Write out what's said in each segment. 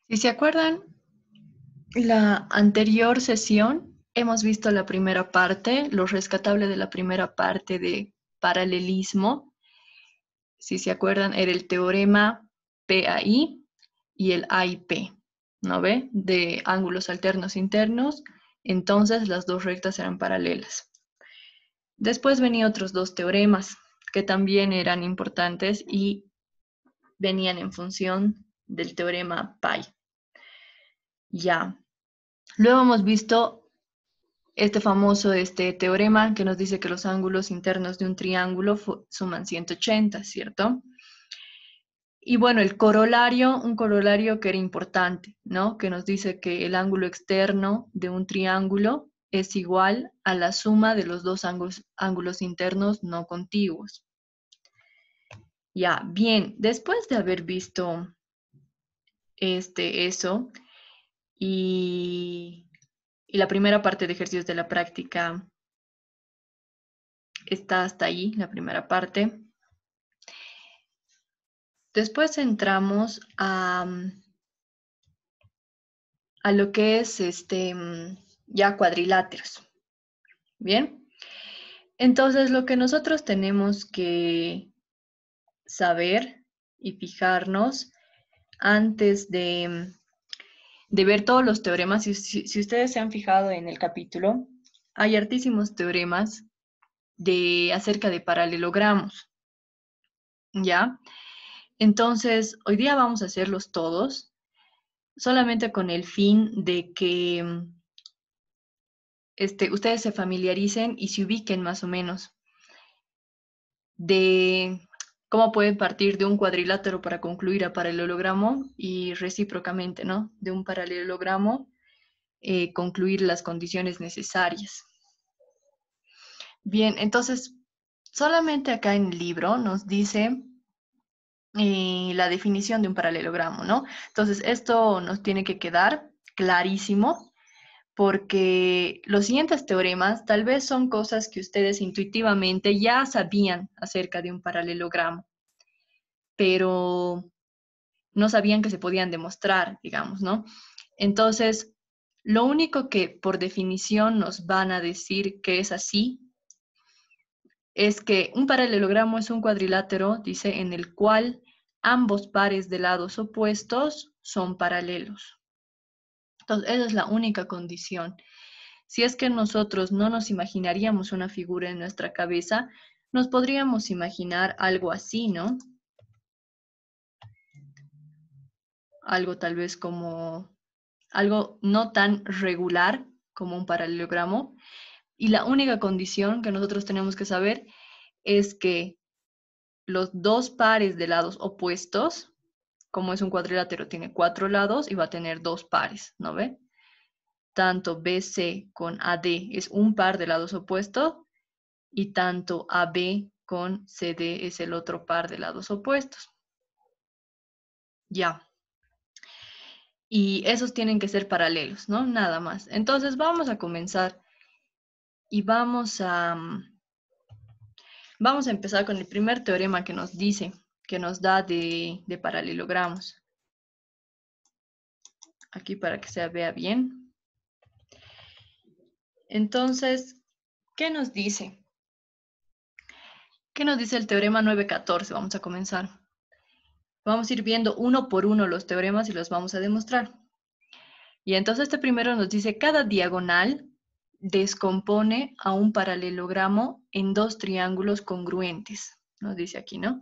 Si se acuerdan, la anterior sesión hemos visto la primera parte, lo rescatable de la primera parte de paralelismo. Si se acuerdan, era el teorema PAI y el AIP, ¿no ve? De ángulos alternos internos, entonces las dos rectas eran paralelas. Después venían otros dos teoremas que también eran importantes y venían en función del teorema PAI. Ya. Luego hemos visto este famoso teorema que nos dice que los ángulos internos de un triángulo suman 180, ¿cierto? Y bueno, un corolario que era importante, ¿no? Que nos dice que el ángulo externo de un triángulo es igual a la suma de los dos ángulos internos no contiguos. Ya, bien, después de haber visto eso y la primera parte de ejercicios de la práctica está hasta ahí, la primera parte. Después entramos a lo que es ya cuadriláteros. Bien, entonces lo que nosotros tenemos que saber y fijarnos antes de ver todos los teoremas, si ustedes se han fijado en el capítulo, hay hartísimos teoremas acerca de paralelogramos, ¿ya? Entonces, hoy día vamos a hacerlos todos, solamente con el fin de que ustedes se familiaricen y se ubiquen más o menos de cómo pueden partir de un cuadrilátero para concluir a paralelogramo y recíprocamente, ¿no? De un paralelogramo concluir las condiciones necesarias. Bien, entonces, solamente acá en el libro nos dice la definición de un paralelogramo, ¿no? Entonces, esto nos tiene que quedar clarísimo porque los siguientes teoremas tal vez son cosas que ustedes intuitivamente ya sabían acerca de un paralelogramo, pero no sabían que se podían demostrar, digamos, ¿no? Entonces, lo único que por definición nos van a decir que es así es que un paralelogramo es un cuadrilátero, dice, en el cual ambos pares de lados opuestos son paralelos. Entonces, esa es la única condición. Si es que nosotros no nos imaginaríamos una figura en nuestra cabeza, nos podríamos imaginar algo así, ¿no? Algo tal vez como algo no tan regular como un paralelogramo. Y la única condición que nosotros tenemos que saber es que los dos pares de lados opuestos, como es un cuadrilátero, tiene 4 lados y va a tener 2 pares, ¿no ve? Tanto BC con AD es un par de lados opuestos y tanto AB con CD es el otro par de lados opuestos. Ya. Y esos tienen que ser paralelos, ¿no? Nada más. Entonces vamos a comenzar y vamos a empezar con el primer teorema que nos dice, que nos da de paralelogramos. Aquí para que se vea bien. Entonces, ¿qué nos dice? ¿Qué nos dice el teorema 914? Vamos a comenzar. Vamos a ir viendo uno por uno los teoremas y los vamos a demostrar. Y entonces este primero nos dice, cada diagonal descompone a un paralelogramo en dos triángulos congruentes. Nos dice aquí, ¿no?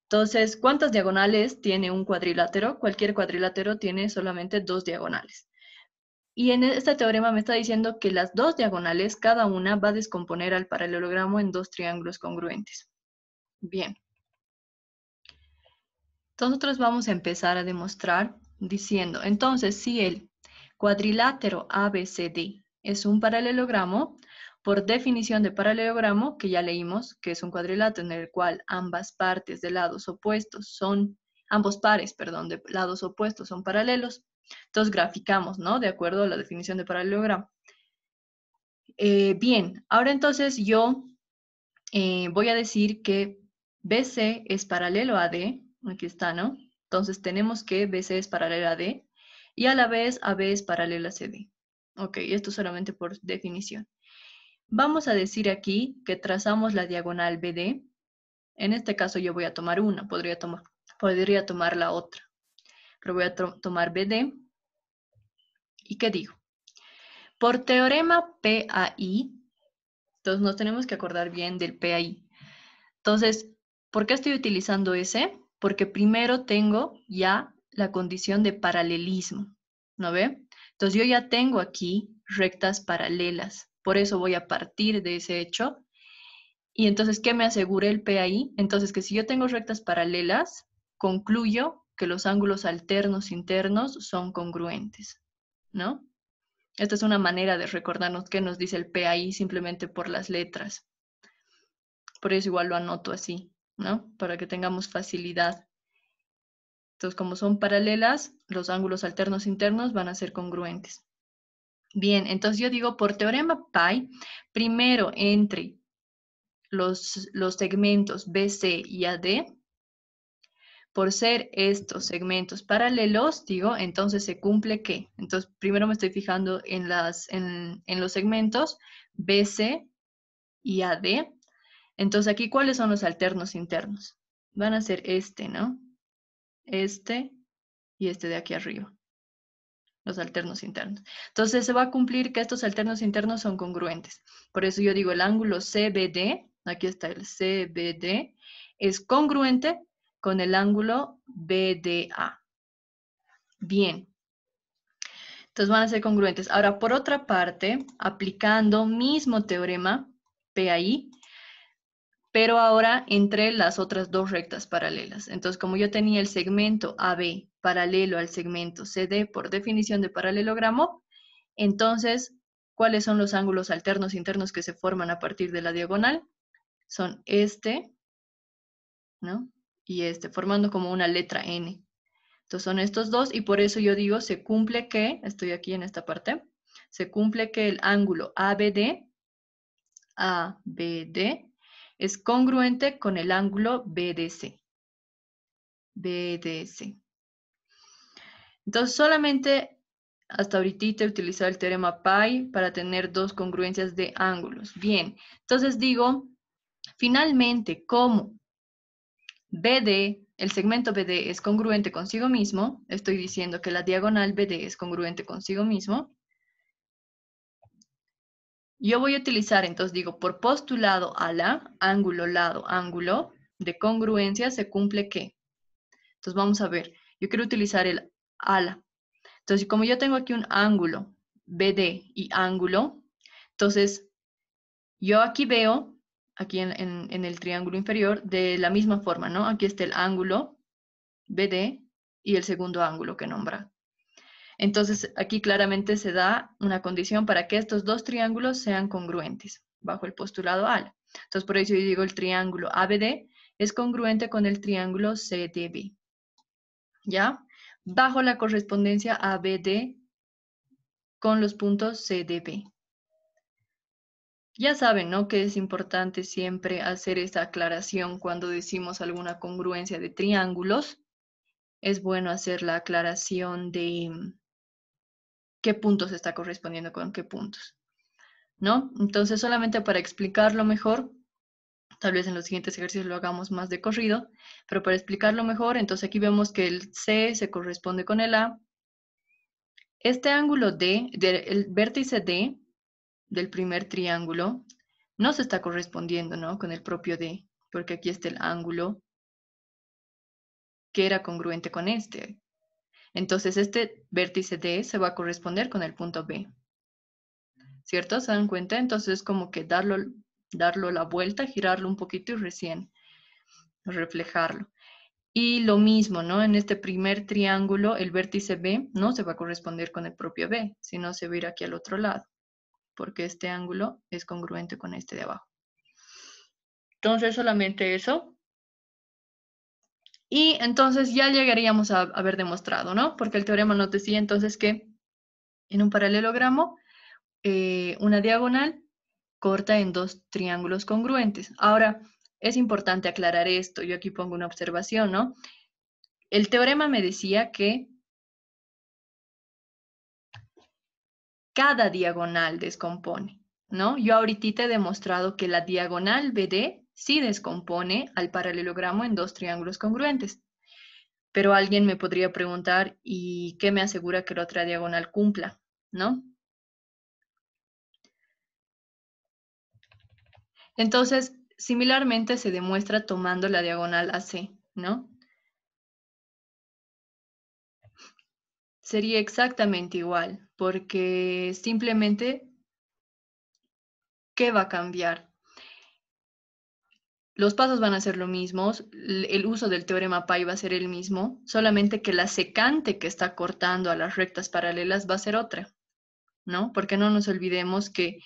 Entonces, ¿cuántas diagonales tiene un cuadrilátero? Cualquier cuadrilátero tiene solamente 2 diagonales. Y en este teorema me está diciendo que las 2 diagonales, cada una va a descomponer al paralelogramo en 2 triángulos congruentes. Bien. Nosotros vamos a empezar a demostrar diciendo, entonces, si el cuadrilátero ABCD es un paralelogramo, por definición de paralelogramo, que ya leímos, que es un cuadrilátero en el cual ambas partes de lados opuestos son, ambos pares, perdón, de lados opuestos son paralelos. Entonces graficamos, ¿no? De acuerdo a la definición de paralelogramo. Bien, ahora entonces yo voy a decir que BC es paralelo a D, aquí está, ¿no? Entonces tenemos que BC es paralelo a D, Y a la vez AB es paralela a CD. Ok, esto solamente por definición. Vamos a decir aquí que trazamos la diagonal BD. En este caso yo voy a tomar una, podría tomar la otra. Pero voy a tomar BD. ¿Y qué digo? Por teorema PAI, entonces nos tenemos que acordar bien del PAI. Entonces, ¿por qué estoy utilizando ese? Porque primero tengo ya la condición de paralelismo, ¿no ve? Entonces yo ya tengo aquí rectas paralelas, por eso voy a partir de ese hecho. Y entonces, ¿qué me asegura el PAI? Entonces, que si yo tengo rectas paralelas, concluyo que los ángulos alternos internos son congruentes, ¿no? Esta es una manera de recordarnos qué nos dice el PAI simplemente por las letras. Por eso igual lo anoto así, ¿no? Para que tengamos facilidad. Entonces, como son paralelas, los ángulos alternos internos van a ser congruentes. Bien, entonces yo digo, por teorema PAI, primero entre los segmentos BC y AD, por ser estos segmentos paralelos, digo, entonces se cumple ¿qué? Entonces, primero me estoy fijando en los segmentos BC y AD. Entonces, aquí, ¿cuáles son los alternos internos? Van a ser este, ¿no? Este y este de aquí arriba. Los alternos internos. Entonces, se va a cumplir que estos alternos internos son congruentes. Por eso yo digo, el ángulo CBD, aquí está el CBD, es congruente con el ángulo BDA. Bien. Entonces van a ser congruentes. Ahora, por otra parte, aplicando mismo teorema PAI, pero ahora entre las otras dos rectas paralelas. Entonces, como yo tenía el segmento AB paralelo al segmento CD por definición de paralelogramo, entonces, ¿cuáles son los ángulos alternos internos que se forman a partir de la diagonal? Son este, ¿no? Y este, formando como una letra N. Entonces son estos dos y por eso yo digo, se cumple que, estoy aquí en esta parte, se cumple que el ángulo ABD es congruente con el ángulo BDC. BDC. Entonces solamente hasta ahorita he utilizado el teorema PAI para tener dos congruencias de ángulos. Bien, entonces digo, finalmente, como BD, el segmento BD es congruente consigo mismo, estoy diciendo que la diagonal BD es congruente consigo mismo. Yo voy a utilizar, entonces digo, por postulado ala, ángulo, lado, ángulo, de congruencia se cumple ¿qué? Entonces vamos a ver, yo quiero utilizar el ala. Entonces, como yo tengo aquí un ángulo, BD y ángulo, entonces yo aquí veo, aquí en el triángulo inferior, de la misma forma, ¿no? Aquí está el ángulo BD y el segundo ángulo que nombra. Entonces, aquí claramente se da una condición para que estos dos triángulos sean congruentes, bajo el postulado ALA. Entonces, por eso yo digo el triángulo ABD es congruente con el triángulo CDB. ¿Ya? Bajo la correspondencia ABD con los puntos CDB. Ya saben, ¿no? Que es importante siempre hacer esta aclaración cuando decimos alguna congruencia de triángulos. Es bueno hacer la aclaración de qué puntos está correspondiendo con qué puntos, ¿no? Entonces, solamente para explicarlo mejor, tal vez en los siguientes ejercicios lo hagamos más de corrido, pero para explicarlo mejor, entonces aquí vemos que el C se corresponde con el A. Este ángulo D, el vértice D del primer triángulo, no se está correspondiendo, ¿no? Con el propio D, porque aquí está el ángulo que era congruente con este. Entonces, este vértice D se va a corresponder con el punto B. ¿Cierto? ¿Se dan cuenta? Entonces, es como que darlo la vuelta, girarlo un poquito y recién reflejarlo. Y lo mismo, ¿no? En este primer triángulo, el vértice B no se va a corresponder con el propio B, sino se va a ir aquí al otro lado, porque este ángulo es congruente con este de abajo. Entonces, solamente eso. Y entonces ya llegaríamos a haber demostrado, ¿no? Porque el teorema nos decía entonces que en un paralelogramo, una diagonal corta en dos triángulos congruentes. Ahora, es importante aclarar esto. Yo aquí pongo una observación, ¿no? El teorema me decía que cada diagonal descompone, ¿no? Yo ahorita he demostrado que la diagonal BD sí descompone al paralelogramo en dos triángulos congruentes. Pero alguien me podría preguntar, ¿y qué me asegura que la otra diagonal cumpla? ¿No? Entonces, similarmente se demuestra tomando la diagonal AC, ¿no? Sería exactamente igual, porque simplemente, ¿qué va a cambiar? Los pasos van a ser los mismos, el uso del teorema pi va a ser el mismo, solamente que la secante que está cortando a las rectas paralelas va a ser otra, ¿no? Porque no nos olvidemos que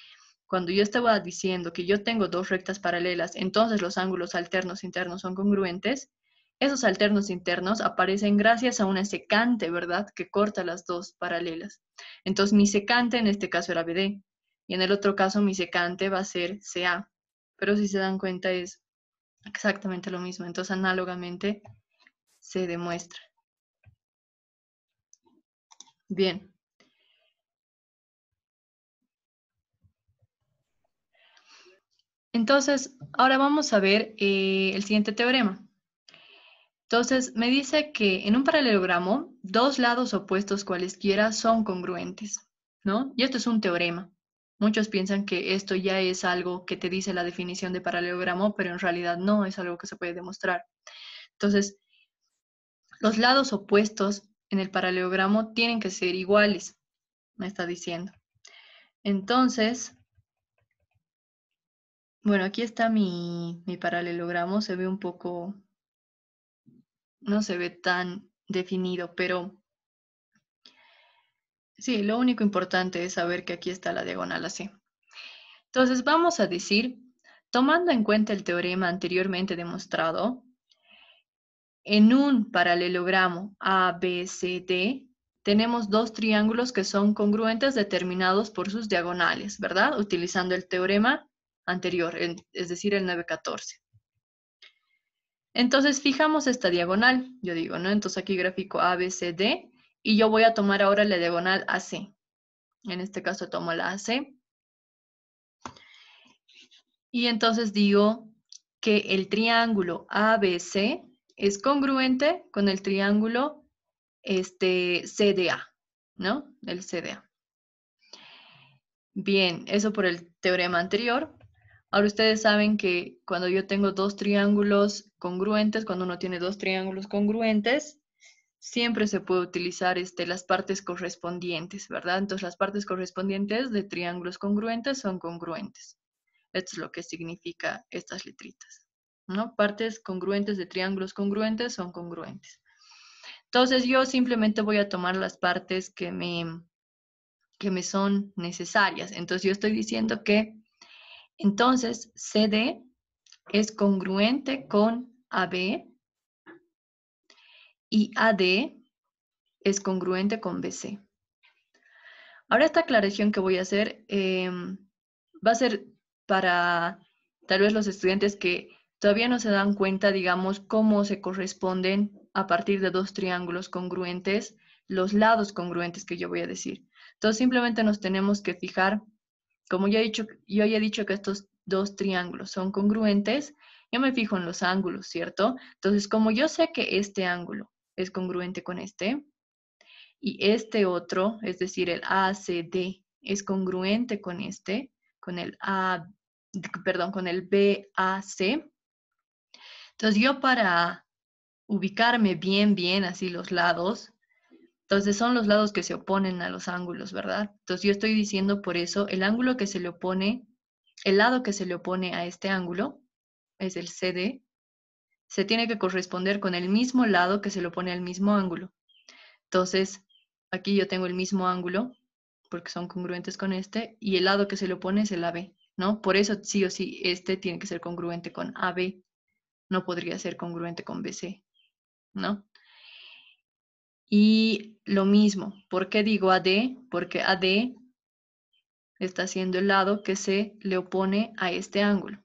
cuando yo estaba diciendo que yo tengo dos rectas paralelas, entonces los ángulos alternos internos son congruentes, esos alternos internos aparecen gracias a una secante, ¿verdad? Que corta las dos paralelas. Entonces mi secante en este caso era BD, y en el otro caso mi secante va a ser CA. Pero si se dan cuenta es exactamente lo mismo. Entonces análogamente se demuestra. Bien. Entonces, ahora vamos a ver el siguiente teorema. Entonces, me dice que en un paralelogramo, dos lados opuestos cualesquiera son congruentes, ¿no? Y esto es un teorema. Muchos piensan que esto ya es algo que te dice la definición de paralelogramo, pero en realidad no es algo que se puede demostrar. Entonces, los lados opuestos en el paralelogramo tienen que ser iguales, me está diciendo. Entonces, bueno, aquí está mi paralelogramo, se ve un poco, no se ve tan definido, pero sí, lo único importante es saber que aquí está la diagonal AC. Entonces vamos a decir, tomando en cuenta el teorema anteriormente demostrado, en un paralelogramo ABCD tenemos dos triángulos que son congruentes determinados por sus diagonales, ¿verdad? Utilizando el teorema anterior, es decir, el 914. Entonces fijamos esta diagonal, yo digo, ¿no? Entonces aquí gráfico ABCD y yo voy a tomar ahora la diagonal AC. En este caso tomo la AC. Y entonces digo que el triángulo ABC es congruente con el triángulo CDA, ¿no? El CDA. Bien, eso por el teorema anterior. Ahora ustedes saben que cuando yo tengo dos triángulos congruentes, cuando uno tiene dos triángulos congruentes, siempre se puede utilizar las partes correspondientes, ¿verdad? Entonces las partes correspondientes de triángulos congruentes son congruentes. Esto es lo que significa estas letritas, ¿no? Partes congruentes de triángulos congruentes son congruentes. Entonces yo simplemente voy a tomar las partes que me son necesarias. Entonces yo estoy diciendo que entonces CD es congruente con AB y AD es congruente con BC. Ahora esta aclaración que voy a hacer va a ser para tal vez los estudiantes que todavía no se dan cuenta, digamos, cómo se corresponden a partir de dos triángulos congruentes, los lados congruentes que yo voy a decir. Entonces simplemente nos tenemos que fijar, como yo ya he dicho que estos dos triángulos son congruentes, yo me fijo en los ángulos, ¿cierto? Entonces, como yo sé que este ángulo es congruente con este, y este otro, es decir, el ACD, es congruente con este, con el con el BAC. Entonces yo para ubicarme bien así los lados, entonces son los lados que se oponen a los ángulos, ¿verdad? Entonces yo estoy diciendo por eso el ángulo que se le opone, el lado que se le opone a este ángulo, es el CD, se tiene que corresponder con el mismo lado que se le opone al mismo ángulo. Entonces, aquí yo tengo el mismo ángulo, porque son congruentes con este, y el lado que se le opone es el AB, ¿no? Por eso sí o sí, este tiene que ser congruente con AB, no podría ser congruente con BC, ¿no? Y lo mismo, ¿por qué digo AD? Porque AD está siendo el lado que se le opone a este ángulo,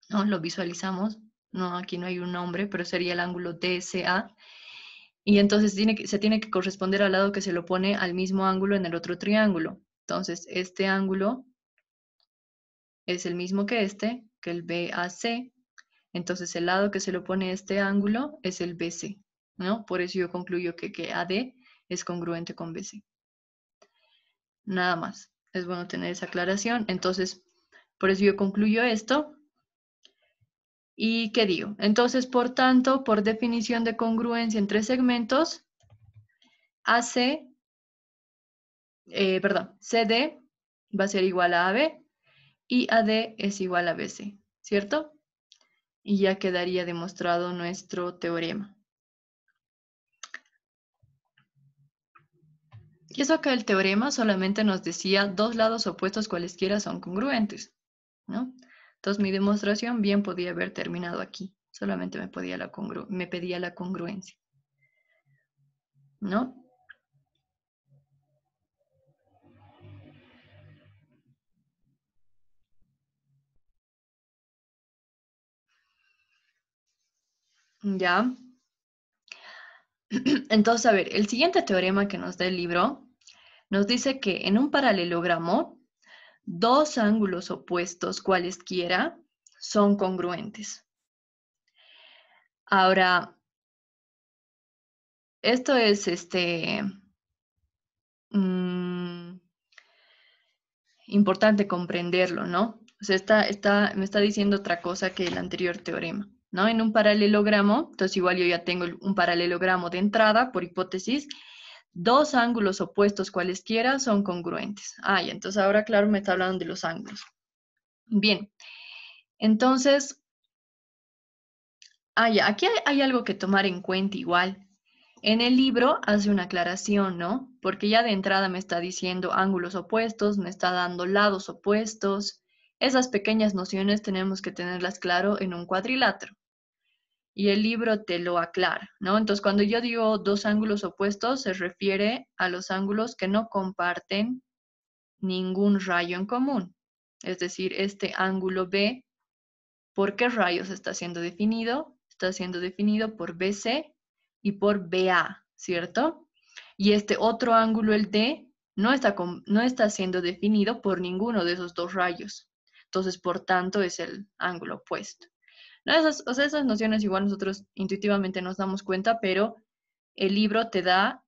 ¿no? Lo visualizamos, no, aquí no hay un nombre, pero sería el ángulo DSA. Y entonces se tiene que corresponder al lado que se lo pone al mismo ángulo en el otro triángulo. Entonces, este ángulo es el mismo que el BAC. Entonces, el lado que se le pone a este ángulo es el BC, ¿no? Por eso yo concluyo que AD es congruente con BC. Nada más. Es bueno tener esa aclaración. Entonces, por eso yo concluyo esto. ¿Y qué digo? Entonces, por tanto, por definición de congruencia entre segmentos, CD va a ser igual a AB y AD es igual a BC, ¿cierto? Y ya quedaría demostrado nuestro teorema. Y eso que el teorema solamente nos decía dos lados opuestos cualesquiera son congruentes, ¿no? Entonces mi demostración bien podía haber terminado aquí. Solamente me pedía la congruencia, ¿no? Ya. Entonces, a ver, el siguiente teorema que nos da el libro nos dice que en un paralelogramo, dos ángulos opuestos cualesquiera son congruentes. Ahora, esto es mm, importante comprenderlo, ¿no? O sea, me está diciendo otra cosa que el anterior teorema, ¿no? En un paralelogramo, entonces igual yo ya tengo un paralelogramo de entrada, por hipótesis, dos ángulos opuestos cualesquiera son congruentes. Ah, y entonces ahora, claro, me está hablando de los ángulos. Bien, entonces, ya, aquí hay algo que tomar en cuenta igual. En el libro hace una aclaración, ¿no? Porque ya de entrada me está diciendo ángulos opuestos, me está dando lados opuestos. Esas pequeñas nociones tenemos que tenerlas claro en un cuadrilátero. Y el libro te lo aclara, ¿no? Entonces, cuando yo digo dos ángulos opuestos, se refiere a los ángulos que no comparten ningún rayo en común. Es decir, este ángulo B, ¿por qué rayos está siendo definido? Está siendo definido por BC y por BA, ¿cierto? Y este otro ángulo, el D, no está siendo definido por ninguno de esos dos rayos. Entonces, por tanto, es el ángulo opuesto. ¿No? Esas nociones igual nosotros intuitivamente nos damos cuenta, pero el libro te da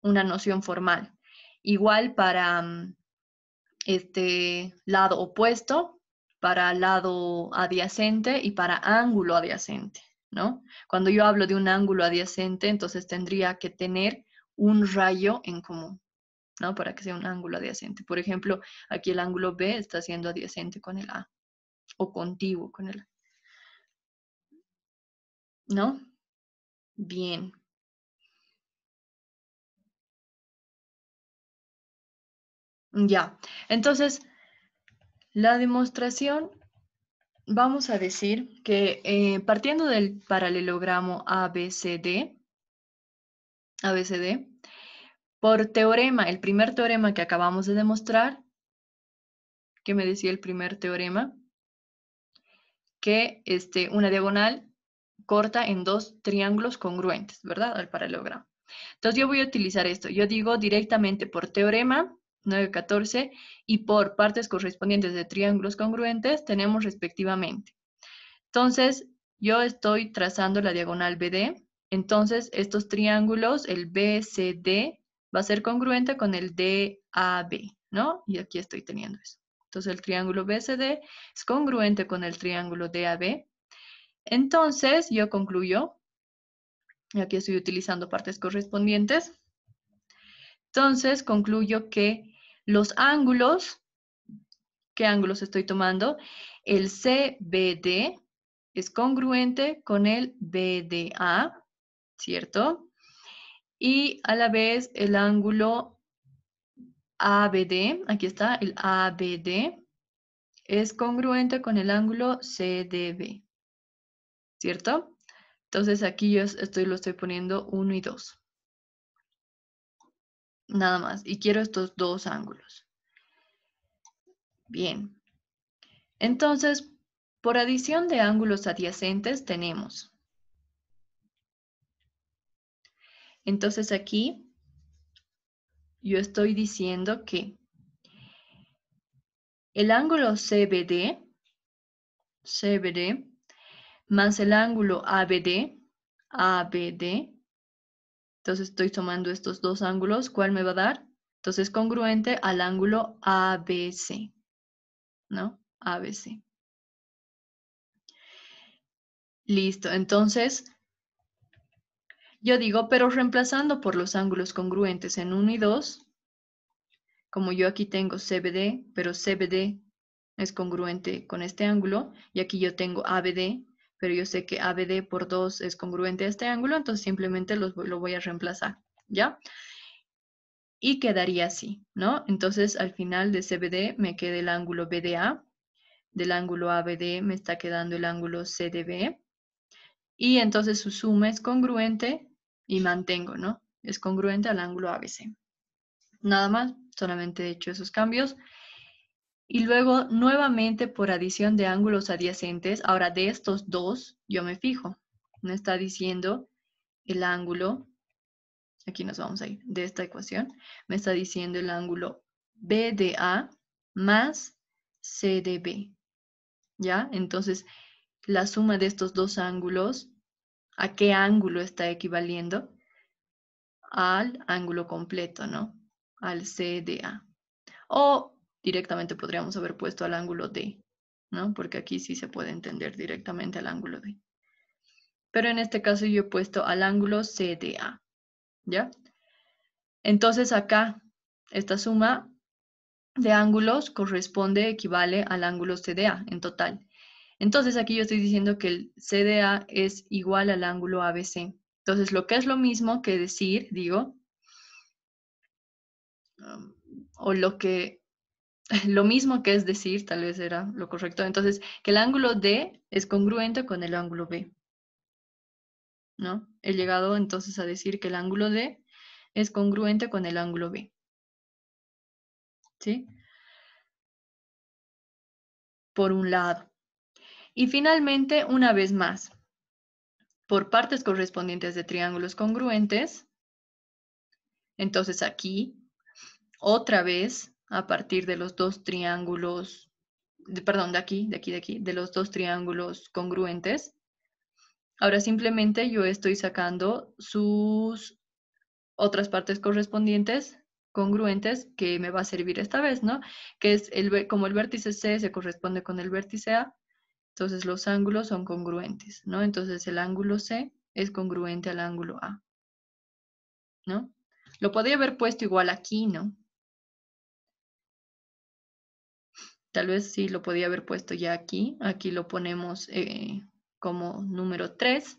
una noción formal. Igual para este lado opuesto, para lado adyacente y para ángulo adyacente, ¿no? Cuando yo hablo de un ángulo adyacente, entonces tendría que tener un rayo en común, ¿no? Para que sea un ángulo adyacente. Por ejemplo, aquí el ángulo B está siendo adyacente con el A o contiguo con el A, ¿no? Bien. Ya. Entonces, la demostración, vamos a decir que partiendo del paralelogramo ABCD, por teorema, el primer teorema que acabamos de demostrar, ¿qué me decía el primer teorema? Que una diagonal corta en dos triángulos congruentes, ¿verdad? Al paralelogramo. Entonces yo voy a utilizar esto. Yo digo directamente por teorema 914 y por partes correspondientes de triángulos congruentes tenemos respectivamente. Entonces yo estoy trazando la diagonal BD. Entonces estos triángulos, el BCD, va a ser congruente con el DAB, ¿no? Y aquí estoy teniendo eso. Entonces el triángulo BCD es congruente con el triángulo DAB. Entonces yo concluyo, y aquí estoy utilizando partes correspondientes. Entonces concluyo que los ángulos, ¿qué ángulos estoy tomando? El CBD es congruente con el BDA, ¿cierto? Y a la vez el ángulo ABD, aquí está, el ABD, es congruente con el ángulo CDB, ¿cierto? Entonces aquí yo lo estoy poniendo 1 y 2. Nada más. Y quiero estos dos ángulos. Bien. Entonces, por adición de ángulos adyacentes tenemos Entonces aquí yo estoy diciendo que el ángulo CBD más el ángulo ABD, entonces estoy tomando estos dos ángulos, ¿cuál me va a dar? Entonces congruente al ángulo ABC, ¿no? ABC. Listo, entonces yo digo, pero reemplazando por los ángulos congruentes en 1 y 2, como yo aquí tengo CBD, pero CBD es congruente con este ángulo, y aquí yo tengo ABD, pero yo sé que ABD por 2 es congruente a este ángulo, entonces simplemente lo voy a reemplazar, ¿ya? Y quedaría así, ¿no? Entonces al final de CBD me queda el ángulo BDA, del ángulo ABD me está quedando el ángulo CDB, y entonces su suma es congruente y mantengo, ¿no? Es congruente al ángulo ABC. Nada más, solamente he hecho esos cambios. Y luego, nuevamente, por adición de ángulos adyacentes, ahora de estos dos, yo me fijo. Me está diciendo el ángulo, aquí nos vamos a ir, de esta ecuación, me está diciendo el ángulo BDA más CDB, ¿ya? Entonces, la suma de estos dos ángulos, ¿a qué ángulo está equivaliendo? Al ángulo completo, ¿no? Al CDA. O directamente podríamos haber puesto al ángulo D, ¿no? Porque aquí sí se puede entender directamente al ángulo D. Pero en este caso yo he puesto al ángulo CDA, ¿ya? Entonces acá, esta suma de ángulos equivale al ángulo CDA en total. Entonces aquí yo estoy diciendo que el CDA es igual al ángulo ABC. Entonces lo que es lo mismo que decir, digo, o lo mismo que es decir, tal vez era lo correcto. Entonces, que el ángulo D es congruente con el ángulo B, ¿no? He llegado entonces a decir que el ángulo D es congruente con el ángulo B, ¿sí? Por un lado. Y finalmente, una vez más, por partes correspondientes de triángulos congruentes, entonces aquí, otra vez, a partir de los dos triángulos, perdón, de aquí, de los dos triángulos congruentes, ahora simplemente yo estoy sacando sus otras partes correspondientes congruentes que me va a servir esta vez, ¿no? Que es como el vértice C se corresponde con el vértice A, entonces los ángulos son congruentes, ¿no? Entonces el ángulo C es congruente al ángulo A, ¿no? Lo podría haber puesto igual aquí, ¿no? Tal vez sí lo podía haber puesto ya aquí. Aquí lo ponemos como número 3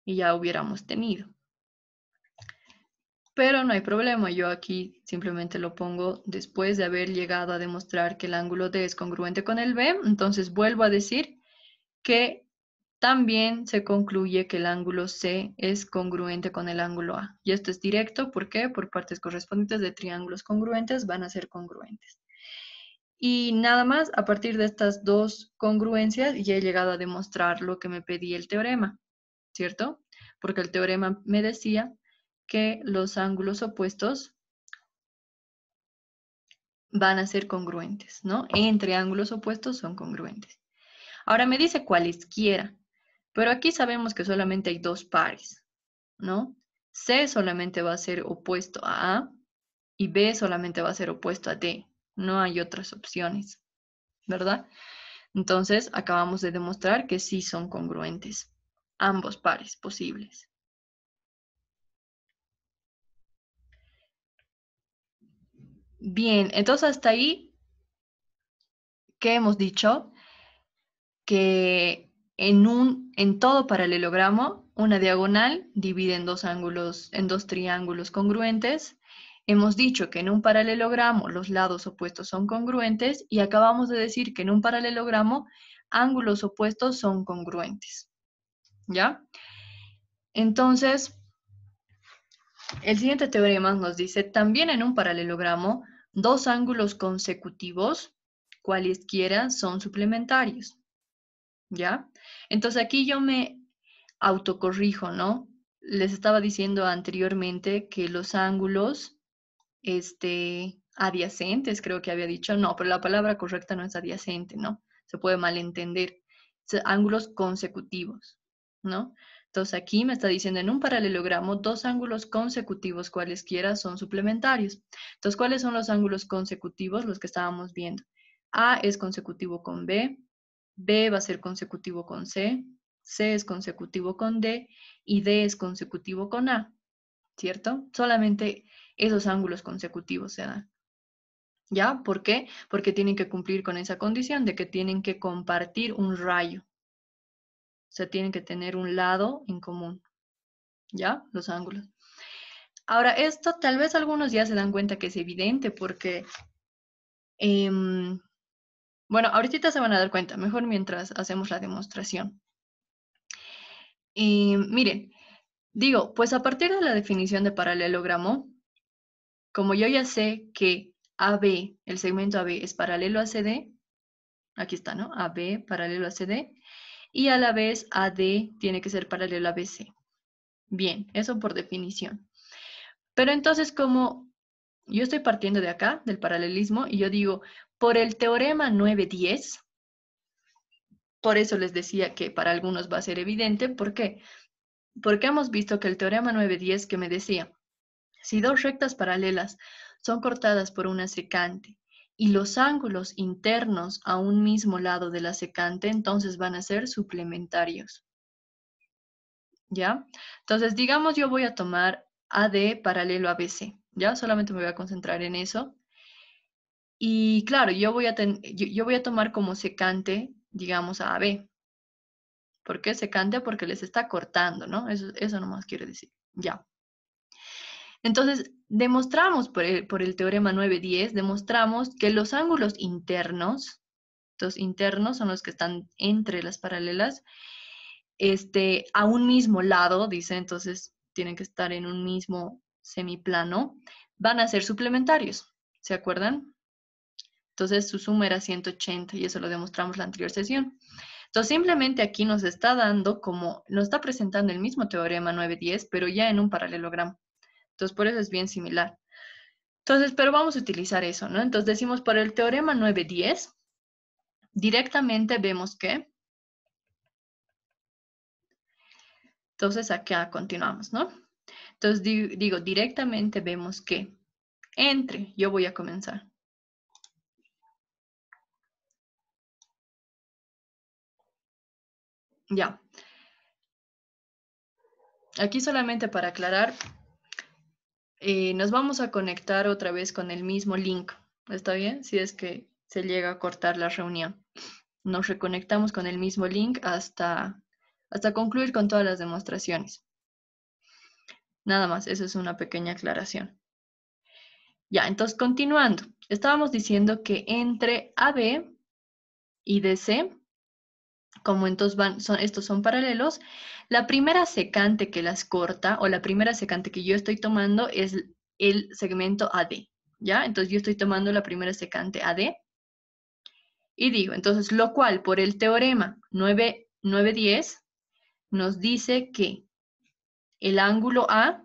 y ya hubiéramos tenido. Pero no hay problema, yo aquí simplemente lo pongo después de haber llegado a demostrar que el ángulo D es congruente con el B, entonces vuelvo a decir que también se concluye que el ángulo C es congruente con el ángulo A. Y esto es directo, ¿por qué? Por partes correspondientes de triángulos congruentes van a ser congruentes. Y nada más, a partir de estas dos congruencias ya he llegado a demostrar lo que me pedía el teorema, ¿cierto? Porque el teorema me decía que los ángulos opuestos van a ser congruentes, ¿no? Entre ángulos opuestos son congruentes. Ahora me dice cualesquiera, pero aquí sabemos que solamente hay dos pares, ¿no? C solamente va a ser opuesto a A y B solamente va a ser opuesto a D. No hay otras opciones, ¿verdad? Entonces, acabamos de demostrar que sí son congruentes ambos pares posibles. Bien, entonces hasta ahí, ¿qué hemos dicho? Que en todo paralelogramo, una diagonal divide en dos ángulos, en dos triángulos congruentes. Hemos dicho que en un paralelogramo los lados opuestos son congruentes y acabamos de decir que en un paralelogramo ángulos opuestos son congruentes. ¿Ya? Entonces, el siguiente teorema nos dice, también en un paralelogramo, dos ángulos consecutivos, cualesquiera, son suplementarios. ¿Ya? Entonces aquí yo me autocorrijo, ¿no? les estaba diciendo anteriormente que los ángulos adyacentes, creo que había dicho, no, pero la palabra correcta no es adyacente, ¿no? Se puede malentender. Ángulos consecutivos, ¿no? Entonces aquí me está diciendo en un paralelogramo, dos ángulos consecutivos cualesquiera son suplementarios. Entonces, ¿cuáles son los ángulos consecutivos? Los que estábamos viendo. A es consecutivo con B, B va a ser consecutivo con C, C es consecutivo con D y D es consecutivo con A, ¿cierto? Solamente esos ángulos consecutivos se dan. ¿Ya? ¿Por qué? Porque tienen que cumplir con esa condición de que tienen que compartir un rayo. O sea, tienen que tener un lado en común. ¿Ya? Los ángulos. Ahora, esto tal vez algunos ya se dan cuenta que es evidente porque, bueno, ahorita se van a dar cuenta, mejor mientras hacemos la demostración. Miren, digo, pues a partir de la definición de paralelogramo, como yo ya sé que AB, el segmento AB es paralelo a CD, aquí está, ¿no? AB paralelo a CD, y a la vez AD tiene que ser paralelo a BC. Bien, eso por definición. Pero entonces, como yo estoy partiendo de acá, del paralelismo, y yo digo, por el teorema 9-10, por eso les decía que para algunos va a ser evidente, ¿por qué? Porque hemos visto que el teorema 9-10 que me decía, si dos rectas paralelas son cortadas por una secante y los ángulos internos a un mismo lado de la secante, entonces van a ser suplementarios. ¿Ya? Entonces, digamos, yo voy a tomar AD paralelo a BC, ¿ya? Solamente me voy a concentrar en eso. Y claro, yo voy a tomar como secante, digamos, a AB. ¿Por qué secante? Porque les está cortando, ¿no? Eso nomás quiere decir. Ya. Entonces, demostramos por el teorema 9-10, demostramos que los ángulos internos, los internos son los que están entre las paralelas, a un mismo lado, dice, entonces tienen que estar en un mismo semiplano, van a ser suplementarios, ¿se acuerdan? Entonces su suma era 180 y eso lo demostramos la anterior sesión. Entonces simplemente aquí nos está dando como, nos está presentando el mismo teorema 9-10, pero ya en un paralelogramo. Entonces por eso es bien similar. Entonces, pero vamos a utilizar eso, ¿no? Entonces decimos por el teorema 9-10, directamente vemos que, entonces acá continuamos, ¿no? Entonces digo, directamente vemos que yo voy a comenzar. Ya. Aquí solamente para aclarar, nos vamos a conectar otra vez con el mismo link. ¿Está bien? Si es que se llega a cortar la reunión. Nos reconectamos con el mismo link hasta concluir con todas las demostraciones. Nada más, eso es una pequeña aclaración. Ya, entonces continuando. Estábamos diciendo que entre AB y DC, como entonces estos son paralelos, la primera secante que las corta o la primera secante que yo estoy tomando es el segmento AD, ¿ya? Entonces yo estoy tomando la primera secante AD y digo, entonces lo cual por el teorema 9-10 nos dice que el ángulo A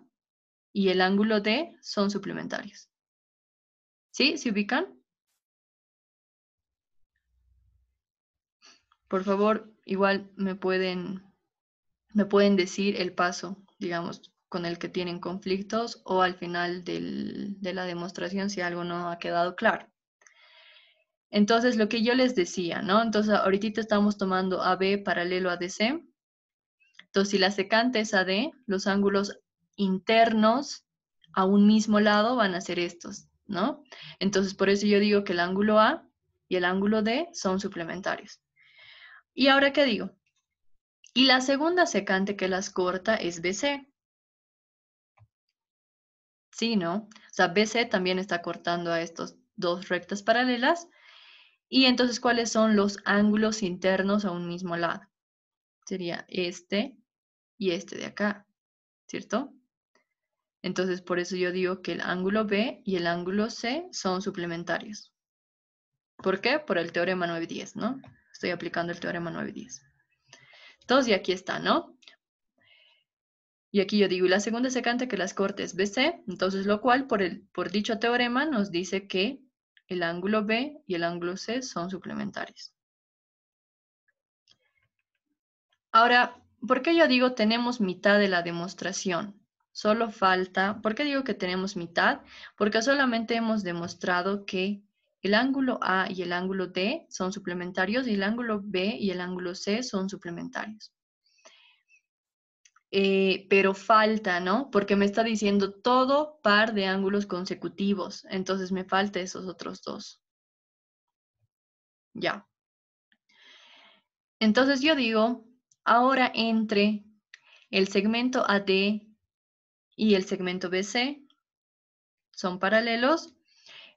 y el ángulo D son suplementarios. ¿Sí? ¿Se ubican? Por favor, igual me pueden decir el paso, digamos, con el que tienen conflictos o al final de la demostración si algo no ha quedado claro. Entonces, lo que yo les decía, ¿no? Entonces, ahorita estamos tomando AB paralelo a DC. Entonces, si la secante es AD, los ángulos internos a un mismo lado van a ser estos, ¿no? Entonces, por eso yo digo que el ángulo A y el ángulo D son suplementarios. ¿Y ahora qué digo? Y la segunda secante que las corta es BC. Sí, ¿no? O sea, BC también está cortando a estos dos rectas paralelas. Y entonces, ¿cuáles son los ángulos internos a un mismo lado? Sería este y este de acá, ¿cierto? Entonces, por eso yo digo que el ángulo B y el ángulo C son suplementarios. ¿Por qué? Por el teorema 9-10, ¿no? Estoy aplicando el teorema 9-10. Entonces, y aquí está, ¿no? Y aquí yo digo, y la segunda secante que las corte es BC, entonces lo cual por dicho teorema nos dice que el ángulo B y el ángulo C son suplementarios. Ahora, ¿por qué yo digo tenemos mitad de la demostración? Solo falta, ¿por qué digo que tenemos mitad? Porque solamente hemos demostrado que el ángulo A y el ángulo D son suplementarios y el ángulo B y el ángulo C son suplementarios. Pero falta, ¿no? Porque me está diciendo todo par de ángulos consecutivos, entonces me falta esos otros dos. Ya. Entonces yo digo, ahora entre el segmento AD y el segmento BC son paralelos,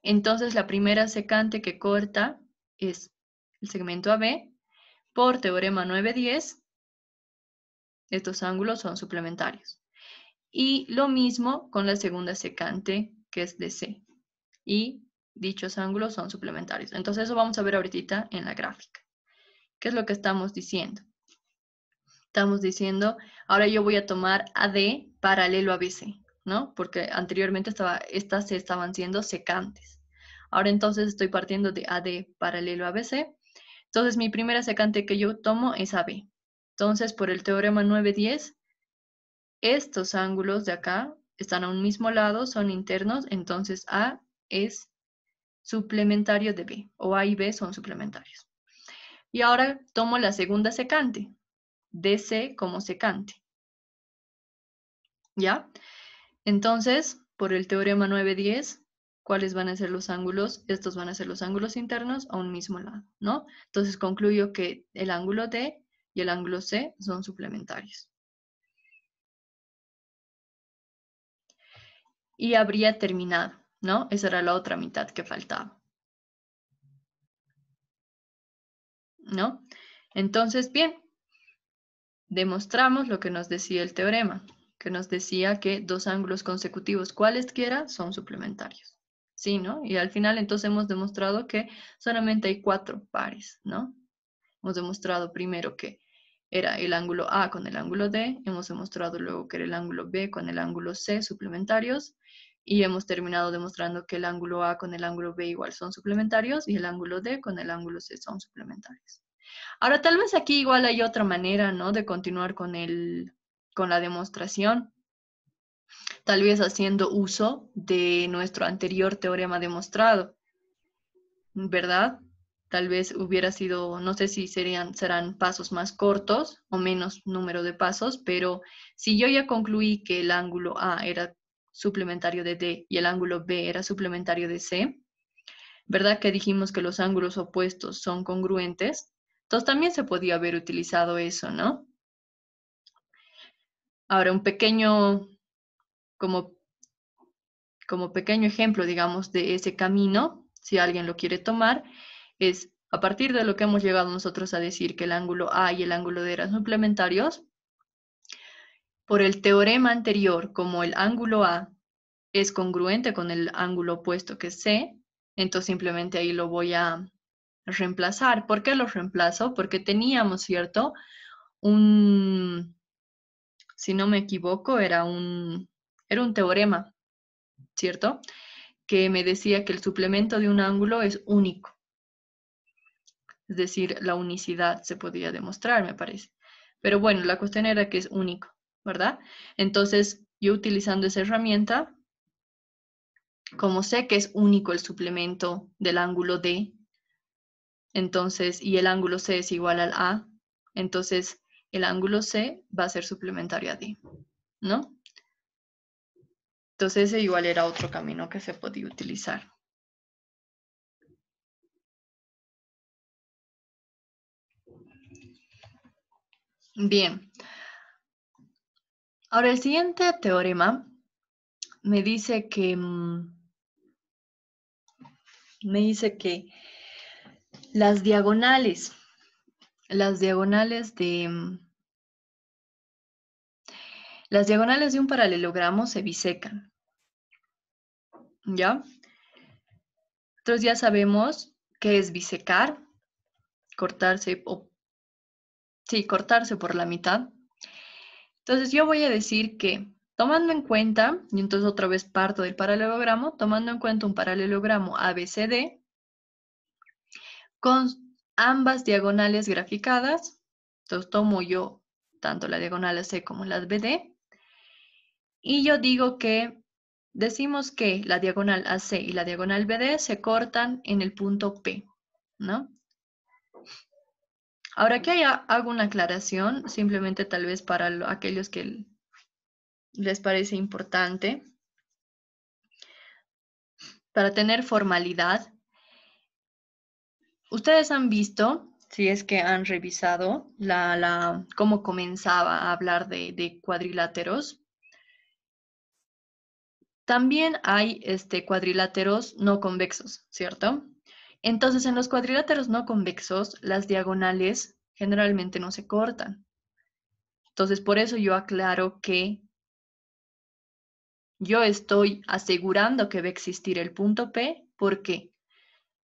entonces la primera secante que corta es el segmento AB. Por teorema 9-10, estos ángulos son suplementarios. Y lo mismo con la segunda secante, que es DC. Y dichos ángulos son suplementarios. Entonces eso vamos a ver ahorita en la gráfica. ¿Qué es lo que estamos diciendo? Estamos diciendo, ahora yo voy a tomar AD paralelo a BC, ¿no? Porque anteriormente estas se estaban siendo secantes. Ahora entonces estoy partiendo de AD paralelo a BC. Entonces mi primera secante que yo tomo es AB. Entonces por el teorema 9-10, estos ángulos de acá están a un mismo lado, son internos, entonces A es suplementario de B, o A y B son suplementarios. Y ahora tomo la segunda secante, DC como secante, ¿ya? Entonces, por el teorema 9-10, ¿cuáles van a ser los ángulos? Estos van a ser los ángulos internos a un mismo lado, ¿no? Entonces concluyo que el ángulo D y el ángulo C son suplementarios. Y habría terminado, ¿no? Esa era la otra mitad que faltaba, ¿no? Entonces, bien, demostramos lo que nos decía el teorema, que nos decía que dos ángulos consecutivos cualesquiera son suplementarios. Sí, ¿no? Y al final entonces hemos demostrado que solamente hay 4 pares, ¿no? Hemos demostrado primero que era el ángulo A con el ángulo D, hemos demostrado luego que era el ángulo B con el ángulo C suplementarios, y hemos terminado demostrando que el ángulo A con el ángulo B igual son suplementarios y el ángulo D con el ángulo C son suplementarios. Ahora, tal vez aquí igual hay otra manera, ¿no? De continuar con la demostración, tal vez haciendo uso de nuestro anterior teorema demostrado, ¿verdad? Tal vez hubiera sido, no sé si serán pasos más cortos o menos número de pasos, pero si yo ya concluí que el ángulo A era suplementario de D y el ángulo B era suplementario de C, ¿verdad que dijimos que los ángulos opuestos son congruentes? Entonces también se podía haber utilizado eso, ¿no? Ahora, un pequeño, como, como pequeño ejemplo, digamos, de ese camino, si alguien lo quiere tomar, es a partir de lo que hemos llegado nosotros a decir que el ángulo A y el ángulo D eran suplementarios, por el teorema anterior, como el ángulo A es congruente con el ángulo opuesto que es C, entonces simplemente ahí lo voy a reemplazar. ¿Por qué lo reemplazo? Porque teníamos, ¿cierto? Si no me equivoco, era un teorema, ¿cierto? Que me decía que el suplemento de un ángulo es único. Es decir, la unicidad se podía demostrar, me parece. Pero bueno, la cuestión era que es único, ¿verdad? Entonces, yo utilizando esa herramienta, como sé que es único el suplemento del ángulo D, entonces, y el ángulo C es igual al A, entonces el ángulo C va a ser suplementario a D, ¿no? Entonces, ese igual era otro camino que se podía utilizar. Bien. Ahora, el siguiente teorema me dice que, las diagonales, de, las diagonales de un paralelogramo se bisecan, ¿ya? Entonces ya sabemos qué es bisecar, cortarse, sí, cortarse por la mitad. Entonces yo voy a decir que tomando en cuenta, y entonces otra vez parto del paralelogramo, tomando en cuenta un paralelogramo ABCD con ambas diagonales graficadas, entonces tomo yo tanto la diagonal AC como la BD, y yo digo que decimos que la diagonal AC y la diagonal BD se cortan en el punto P, ¿no? Ahora aquí hago una aclaración, simplemente tal vez para aquellos que les parece importante, para tener formalidad. Ustedes han visto, si es que han revisado, cómo comenzaba a hablar de cuadriláteros. También hay cuadriláteros no convexos, ¿cierto? Entonces, en los cuadriláteros no convexos, las diagonales generalmente no se cortan. Entonces, por eso yo aclaro que yo estoy asegurando que va a existir el punto P. ¿Por qué?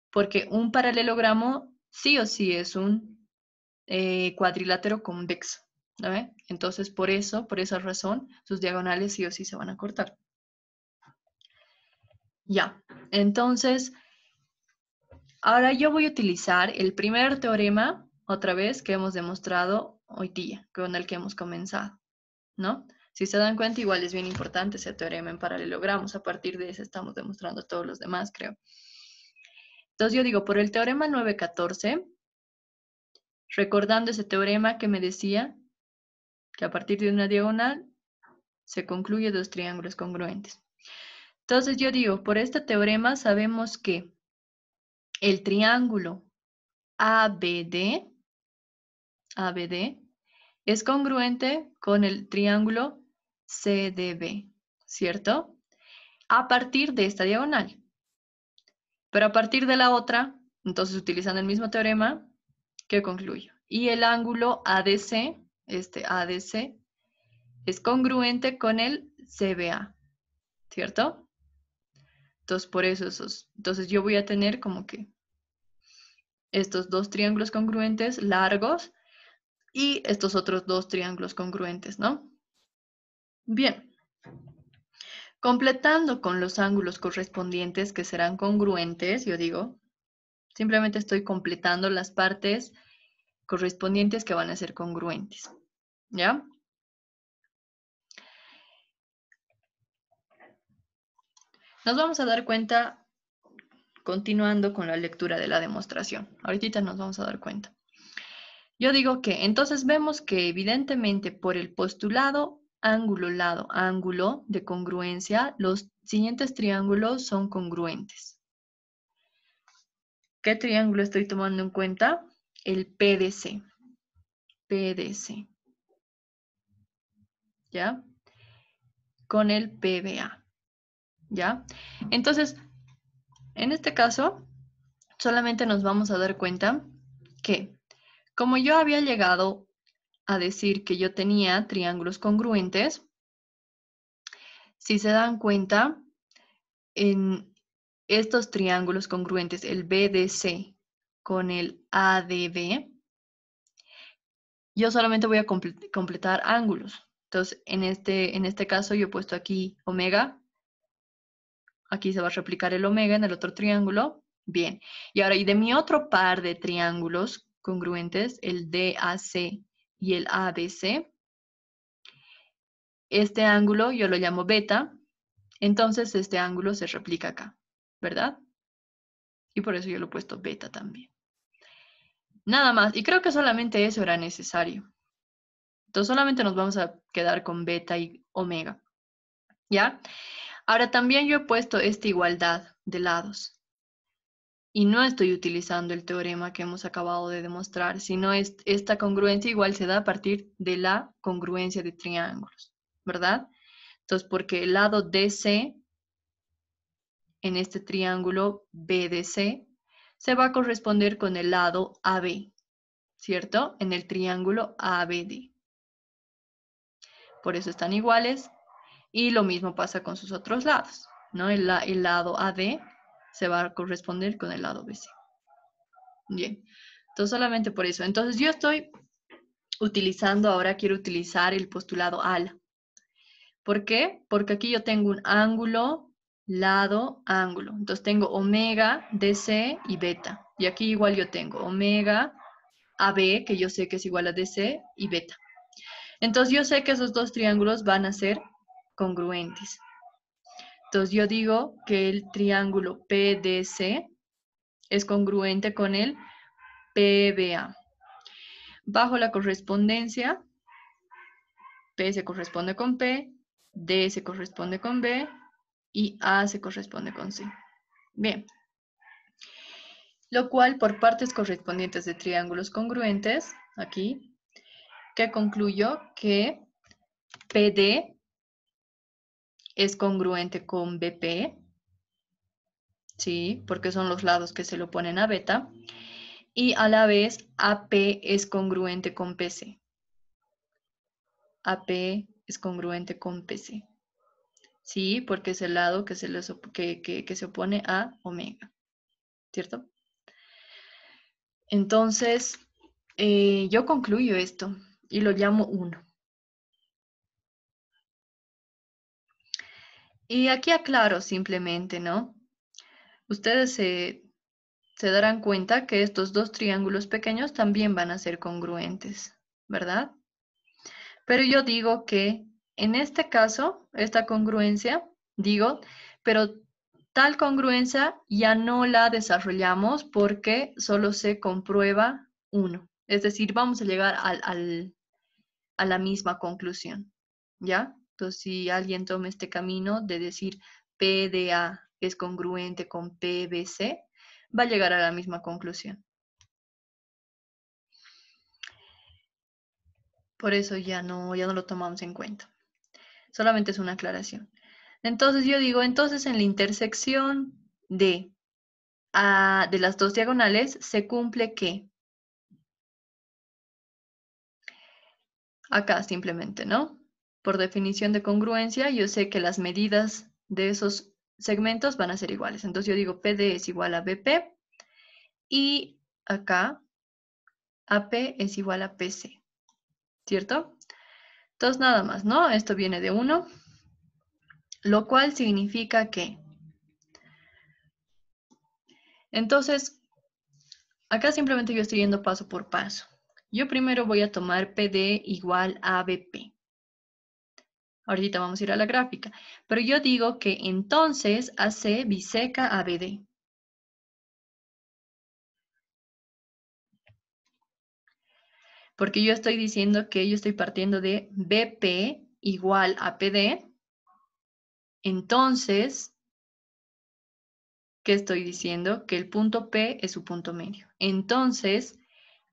Porque un paralelogramo sí o sí es un cuadrilátero convexo, ¿no ve? Entonces, por esa razón, sus diagonales sí o sí se van a cortar. Ya, entonces, ahora yo voy a utilizar el primer teorema, otra vez, que hemos demostrado hoy día, con el que hemos comenzado, ¿no? Si se dan cuenta, igual es bien importante ese teorema en paralelogramos. A partir de ese estamos demostrando todos los demás, creo. Entonces yo digo, por el teorema 914, recordando ese teorema que me decía que a partir de una diagonal se concluye dos triángulos congruentes. Entonces yo digo, por este teorema sabemos que el triángulo ABD es congruente con el triángulo CDB, ¿cierto? A partir de esta diagonal. Pero a partir de la otra, entonces utilizando el mismo teorema, ¿qué concluyo? Y el ángulo ADC, este ADC, es congruente con el CBA, ¿cierto? Entonces, por eso entonces yo voy a tener como que estos dos triángulos congruentes largos y estos otros dos triángulos congruentes, ¿no? Bien. Completando con los ángulos correspondientes que serán congruentes, yo digo, simplemente estoy completando las partes correspondientes que van a ser congruentes, ¿ya? Nos vamos a dar cuenta, continuando con la lectura de la demostración. Ahorita nos vamos a dar cuenta. Yo digo que, entonces vemos que evidentemente por el postulado ángulo, lado, ángulo de congruencia, los siguientes triángulos son congruentes. ¿Qué triángulo estoy tomando en cuenta? El PDC. PDC. ¿Ya? Con el PBA. ¿Ya? Entonces, en este caso, solamente nos vamos a dar cuenta que, como yo había llegado a decir que yo tenía triángulos congruentes, si se dan cuenta, en estos triángulos congruentes, el BDC con el ADB, yo solamente voy a completar ángulos. Entonces, en este caso yo he puesto aquí omega. Aquí se va a replicar el omega en el otro triángulo. Bien. Y ahora, y de mi otro par de triángulos congruentes, el DAC y el ABC, este ángulo yo lo llamo beta. Entonces, este ángulo se replica acá, ¿verdad? Y por eso yo lo he puesto beta también. Nada más. Y creo que solamente eso era necesario. Entonces, solamente nos vamos a quedar con beta y omega. ¿Ya? Ahora, también yo he puesto esta igualdad de lados. Y no estoy utilizando el teorema que hemos acabado de demostrar, sino esta congruencia igual se da a partir de la congruencia de triángulos, ¿verdad? Entonces, porque el lado DC en este triángulo BDC se va a corresponder con el lado AB, ¿cierto? En el triángulo ABD. Por eso están iguales. Y lo mismo pasa con sus otros lados, ¿no? El lado AD se va a corresponder con el lado BC. Bien, entonces solamente por eso. Entonces yo estoy ahora quiero utilizar el postulado ala. ¿Por qué? Porque aquí yo tengo un ángulo, lado, ángulo. Entonces tengo omega, DC y beta. Y aquí igual yo tengo omega, AB, que yo sé que es igual a DC, y beta. Entonces yo sé que esos dos triángulos van a ser congruentes. Entonces yo digo que el triángulo PDC es congruente con el PBA. Bajo la correspondencia, P se corresponde con P, D se corresponde con B y A se corresponde con C. Bien. Lo cual por partes correspondientes de triángulos congruentes, aquí, que concluyo que PD es congruente con BP, ¿sí? Porque son los lados que se lo ponen a beta. Y a la vez AP es congruente con PC. AP es congruente con PC. Sí, porque es el lado que se opone a omega, ¿cierto? Entonces, yo concluyo esto y lo llamo 1. Y aquí aclaro simplemente, ¿no? Ustedes se darán cuenta que estos dos triángulos pequeños también van a ser congruentes, ¿verdad? Pero yo digo que en este caso, esta congruencia, digo, pero tal congruencia ya no la desarrollamos porque solo se comprueba 1. Es decir, vamos a llegar a la misma conclusión, ¿ya? Entonces, si alguien toma este camino de decir PDA es congruente con PBC, va a llegar a la misma conclusión. Por eso ya no lo tomamos en cuenta. Solamente es una aclaración. Entonces yo digo, entonces en la intersección de las dos diagonales se cumple ¿qué? Acá simplemente, ¿no? Por definición de congruencia, yo sé que las medidas de esos segmentos van a ser iguales. Entonces yo digo PD es igual a BP y acá AP es igual a PC, ¿cierto? Entonces nada más, ¿no? Esto viene de 1, lo cual significa que, entonces, acá simplemente yo estoy yendo paso por paso. Yo primero voy a tomar PD igual a BP. Ahorita vamos a ir a la gráfica. Pero yo digo que entonces AC biseca a BD. Porque yo estoy diciendo que yo estoy partiendo de BP igual a PD. Entonces, ¿qué estoy diciendo? Que el punto P es su punto medio. Entonces,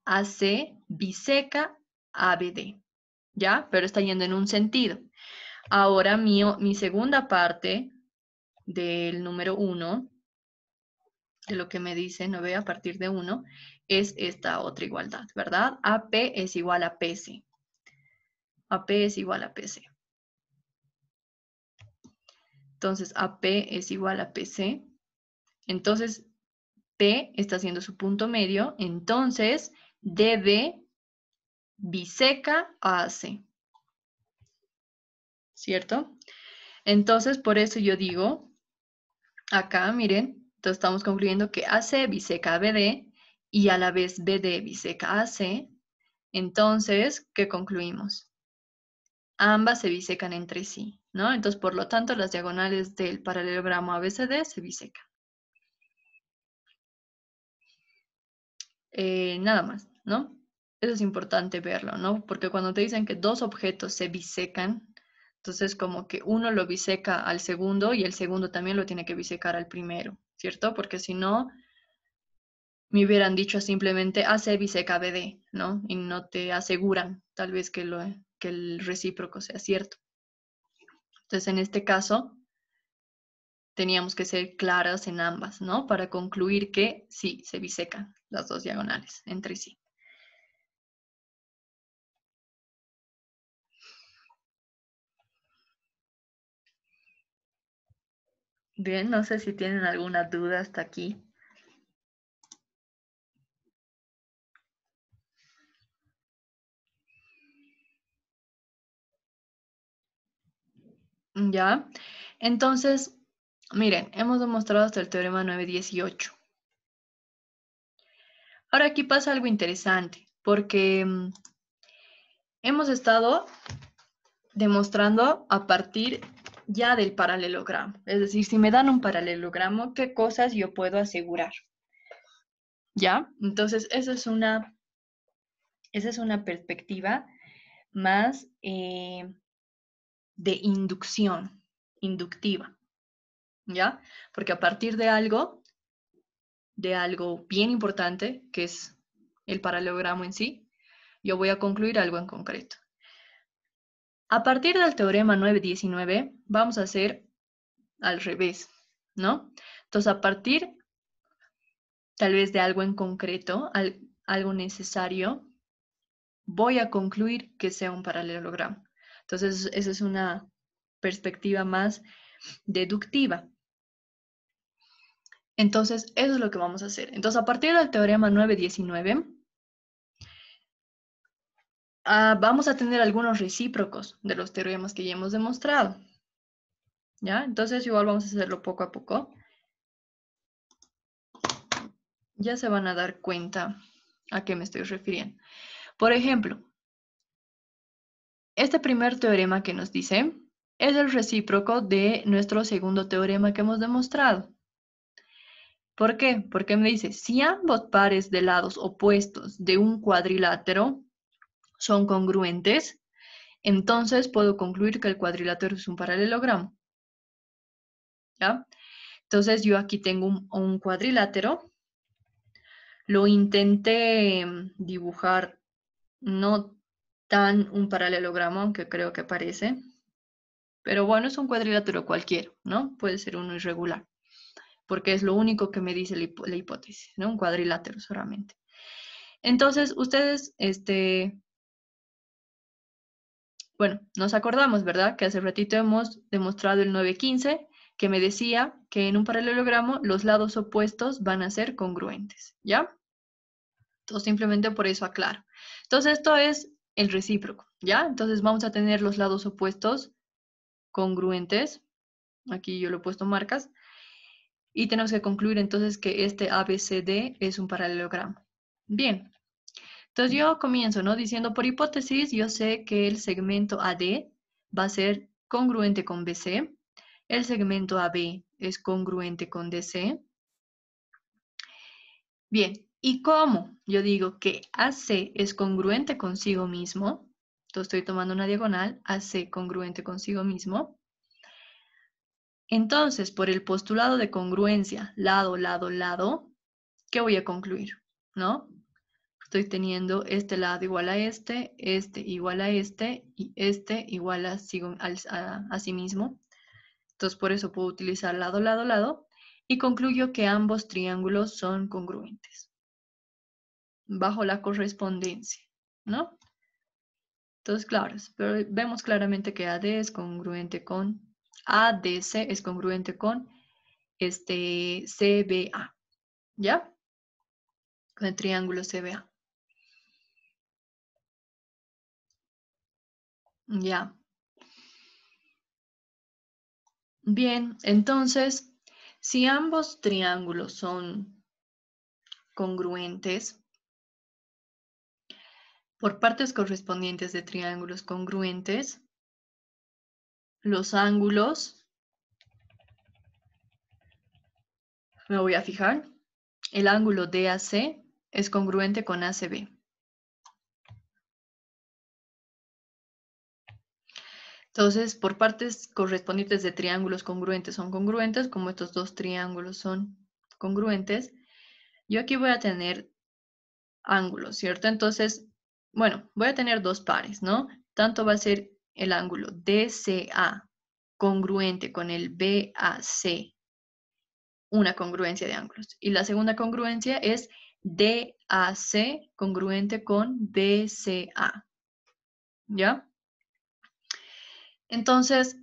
AC biseca a BD. ¿Ya? Pero está yendo en un sentido. Ahora mi segunda parte del número 1, de lo que me dice, no ve, a partir de 1, es esta otra igualdad, ¿verdad? AP es igual a PC. AP es igual a PC. Entonces, AP es igual a PC. Entonces, P está haciendo su punto medio. Entonces, DB biseca a AC. ¿Cierto? Entonces, por eso yo digo, acá, miren, entonces estamos concluyendo que AC biseca a BD y a la vez BD biseca a AC. Entonces, ¿qué concluimos? Ambas se bisecan entre sí, ¿no? Entonces, por lo tanto, las diagonales del paralelogramo ABCD se bisecan. Nada más, ¿no? Eso es importante verlo, ¿no? Porque cuando te dicen que dos objetos se bisecan, entonces como que uno lo biseca al segundo y el segundo también lo tiene que bisecar al primero, ¿cierto? Porque si no, me hubieran dicho simplemente AC biseca BD, ¿no? Y no te aseguran tal vez que el recíproco sea cierto. Entonces, en este caso, teníamos que ser claras en ambas, ¿no? Para concluir que sí, se bisecan las dos diagonales entre sí. Bien, no sé si tienen alguna duda hasta aquí. ¿Ya? Entonces, miren, hemos demostrado hasta el teorema 918. Ahora aquí pasa algo interesante, porque hemos estado demostrando a partir ya del paralelogramo. Es decir, si me dan un paralelogramo, ¿qué cosas yo puedo asegurar? ¿Ya? Entonces, esa es una perspectiva más de inducción, inductiva, ¿ya? Porque a partir de algo bien importante, que es el paralelogramo en sí, yo voy a concluir algo en concreto. A partir del teorema 919, vamos a hacer al revés, ¿no? Entonces, a partir tal vez de algo en concreto, algo necesario, voy a concluir que sea un paralelogramo. Entonces, esa es una perspectiva más deductiva. Entonces, eso es lo que vamos a hacer. Entonces, a partir del teorema 919, vamos a tener algunos recíprocos de los teoremas que ya hemos demostrado. ¿Ya? Entonces, igual vamos a hacerlo poco a poco. Ya se van a dar cuenta a qué me estoy refiriendo. Por ejemplo, este primer teorema que nos dice es el recíproco de nuestro segundo teorema que hemos demostrado. ¿Por qué? Porque me dice, si ambos pares de lados opuestos de un cuadrilátero son congruentes, entonces puedo concluir que el cuadrilátero es un paralelogramo. ¿Ya? Entonces yo aquí tengo un cuadrilátero. Lo intenté dibujar no tan un paralelogramo, aunque creo que parece. Pero bueno, es un cuadrilátero cualquiera, ¿no? Puede ser uno irregular, porque es lo único que me dice la hipótesis, ¿no? Un cuadrilátero solamente. Entonces, ustedes, bueno, nos acordamos, ¿verdad? Que hace ratito hemos demostrado el 915, que me decía que en un paralelogramo los lados opuestos van a ser congruentes, ¿ya? Entonces, simplemente por eso aclaro. Entonces, esto es el recíproco, ¿ya? Entonces, vamos a tener los lados opuestos congruentes. Aquí yo lo he puesto marcas. Y tenemos que concluir entonces que este ABCD es un paralelogramo. Bien, entonces yo comienzo, ¿no? Diciendo por hipótesis, yo sé que el segmento AD va a ser congruente con BC, el segmento AB es congruente con DC. Bien, ¿y cómo? Yo digo que AC es congruente consigo mismo, entonces estoy tomando una diagonal, AC congruente consigo mismo. Entonces, por el postulado de congruencia, lado, lado, lado, ¿qué voy a concluir? ¿No? Estoy teniendo este lado igual a este igual a este, y este igual a sí mismo. Entonces, por eso puedo utilizar lado, lado, lado, y concluyo que ambos triángulos son congruentes, bajo la correspondencia, ¿no? Entonces, claro, pero vemos claramente que AD es congruente con, ADC es congruente con CBA, ¿ya? Con el triángulo CBA. Ya. Bien, entonces, si ambos triángulos son congruentes, por partes correspondientes de triángulos congruentes, los ángulos, me voy a fijar, el ángulo DAC es congruente con ACB. Entonces, por partes correspondientes de triángulos congruentes son congruentes, como estos dos triángulos son congruentes, yo aquí voy a tener ángulos, ¿cierto? Entonces, bueno, voy a tener dos pares, ¿no? Tanto va a ser el ángulo DCA congruente con el BAC, una congruencia de ángulos. Y la segunda congruencia es DAC congruente con BCA, ¿ya? Entonces,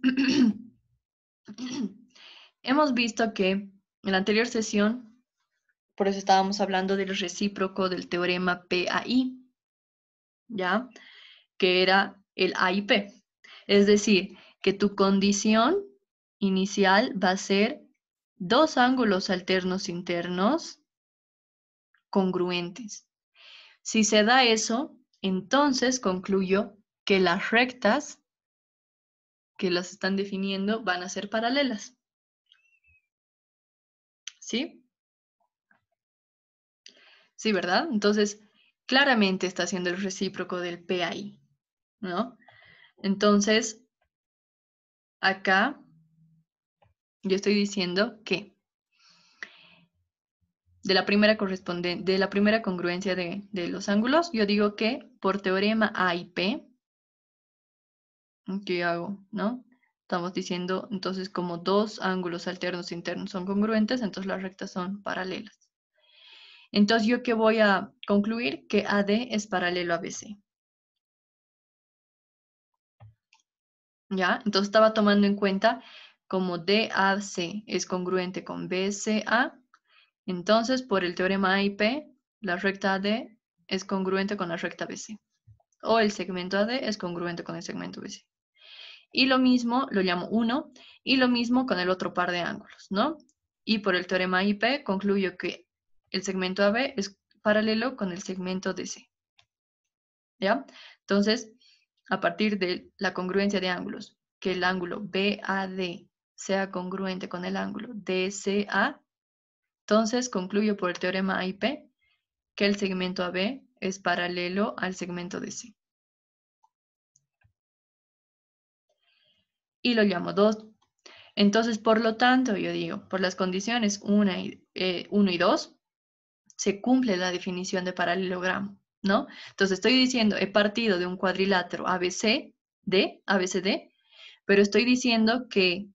hemos visto que en la anterior sesión, por eso estábamos hablando del recíproco del teorema PAI, ¿ya? Que era el A y P. Es decir, que tu condición inicial va a ser dos ángulos alternos internos congruentes. Si se da eso, entonces concluyo que las rectas que las están definiendo van a ser paralelas. ¿Sí? Sí, ¿verdad? Entonces, claramente está haciendo el recíproco del P ahí, ¿no? Entonces, acá yo estoy diciendo que de la primera congruencia de los ángulos, yo digo que por teorema A y P, ¿qué hago? ¿No? Estamos diciendo, entonces, como dos ángulos alternos internos son congruentes, entonces las rectas son paralelas. Entonces, ¿yo qué voy a concluir? Que AD es paralelo a BC. ¿Ya? Entonces, estaba tomando en cuenta como DAC es congruente con BCA, entonces, por el teorema A y P, la recta AD es congruente con la recta BC. O el segmento AD es congruente con el segmento BC. Y lo mismo, lo llamo 1, y lo mismo con el otro par de ángulos, ¿no? Y por el teorema IP concluyo que el segmento AB es paralelo con el segmento DC, ¿ya? Entonces, a partir de la congruencia de ángulos, que el ángulo BAD sea congruente con el ángulo DCA, entonces concluyo por el teorema IP que el segmento AB es paralelo al segmento DC. Y lo llamo 2. Entonces, por lo tanto, yo digo, por las condiciones 1 y 2, se cumple la definición de paralelogramo, ¿no? Entonces, estoy diciendo, he partido de un cuadrilátero ABCD, pero estoy diciendo que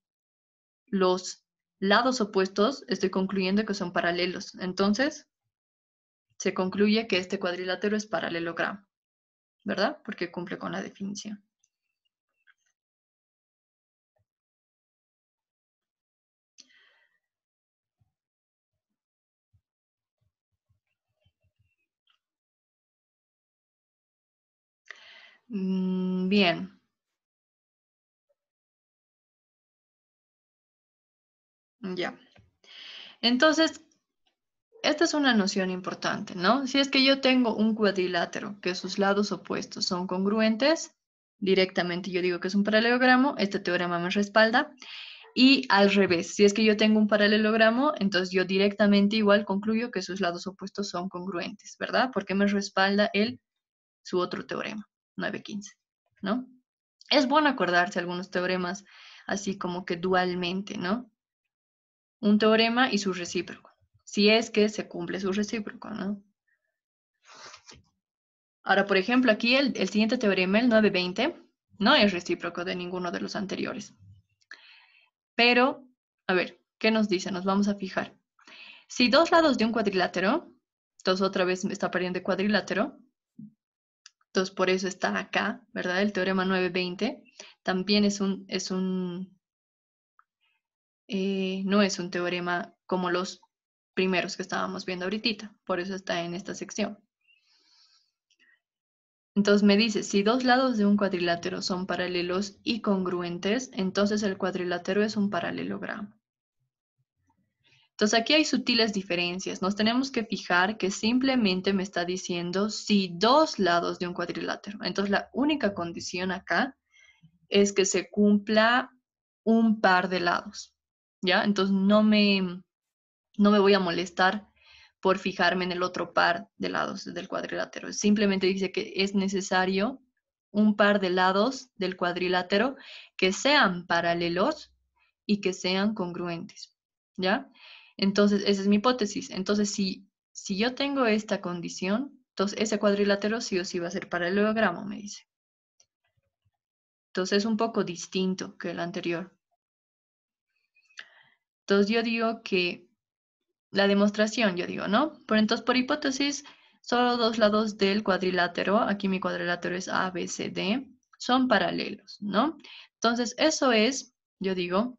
los lados opuestos, estoy concluyendo que son paralelos. Entonces, se concluye que este cuadrilátero es paralelogramo, ¿verdad? Porque cumple con la definición. Bien. Ya. Entonces, esta es una noción importante, ¿no? Si es que yo tengo un cuadrilátero que sus lados opuestos son congruentes, directamente yo digo que es un paralelogramo, este teorema me respalda. Y al revés, si es que yo tengo un paralelogramo, entonces yo directamente igual concluyo que sus lados opuestos son congruentes, ¿verdad? Porque me respalda su otro teorema, 915, ¿no? Es bueno acordarse algunos teoremas así como que dualmente, ¿no? Un teorema y su recíproco, si es que se cumple su recíproco, ¿no? Ahora, por ejemplo, aquí el siguiente teorema, el 920, no es recíproco de ninguno de los anteriores. Pero, a ver, ¿qué nos dice? Nos vamos a fijar. Si dos lados de un cuadrilátero, entonces otra vez me está pariendo de cuadrilátero, entonces por eso está acá, ¿verdad? El teorema 920 también no es un teorema como los primeros que estábamos viendo ahorita, por eso está en esta sección. Entonces me dice, si dos lados de un cuadrilátero son paralelos y congruentes, entonces el cuadrilátero es un paralelogramo. Entonces aquí hay sutiles diferencias. Nos tenemos que fijar que simplemente me está diciendo si dos lados de un cuadrilátero. Entonces la única condición acá es que se cumpla un par de lados, ¿ya? Entonces no me voy a molestar por fijarme en el otro par de lados del cuadrilátero. Simplemente dice que es necesario un par de lados del cuadrilátero que sean paralelos y que sean congruentes, ¿ya? Entonces, esa es mi hipótesis. Entonces, si yo tengo esta condición, entonces ese cuadrilátero sí o sí va a ser paralelogramo, me dice. Entonces, es un poco distinto que el anterior. Entonces, yo digo que la demostración, yo digo, ¿no? Pero entonces, por hipótesis, solo dos lados del cuadrilátero, aquí mi cuadrilátero es ABCD, son paralelos, ¿no? Entonces, eso es, yo digo,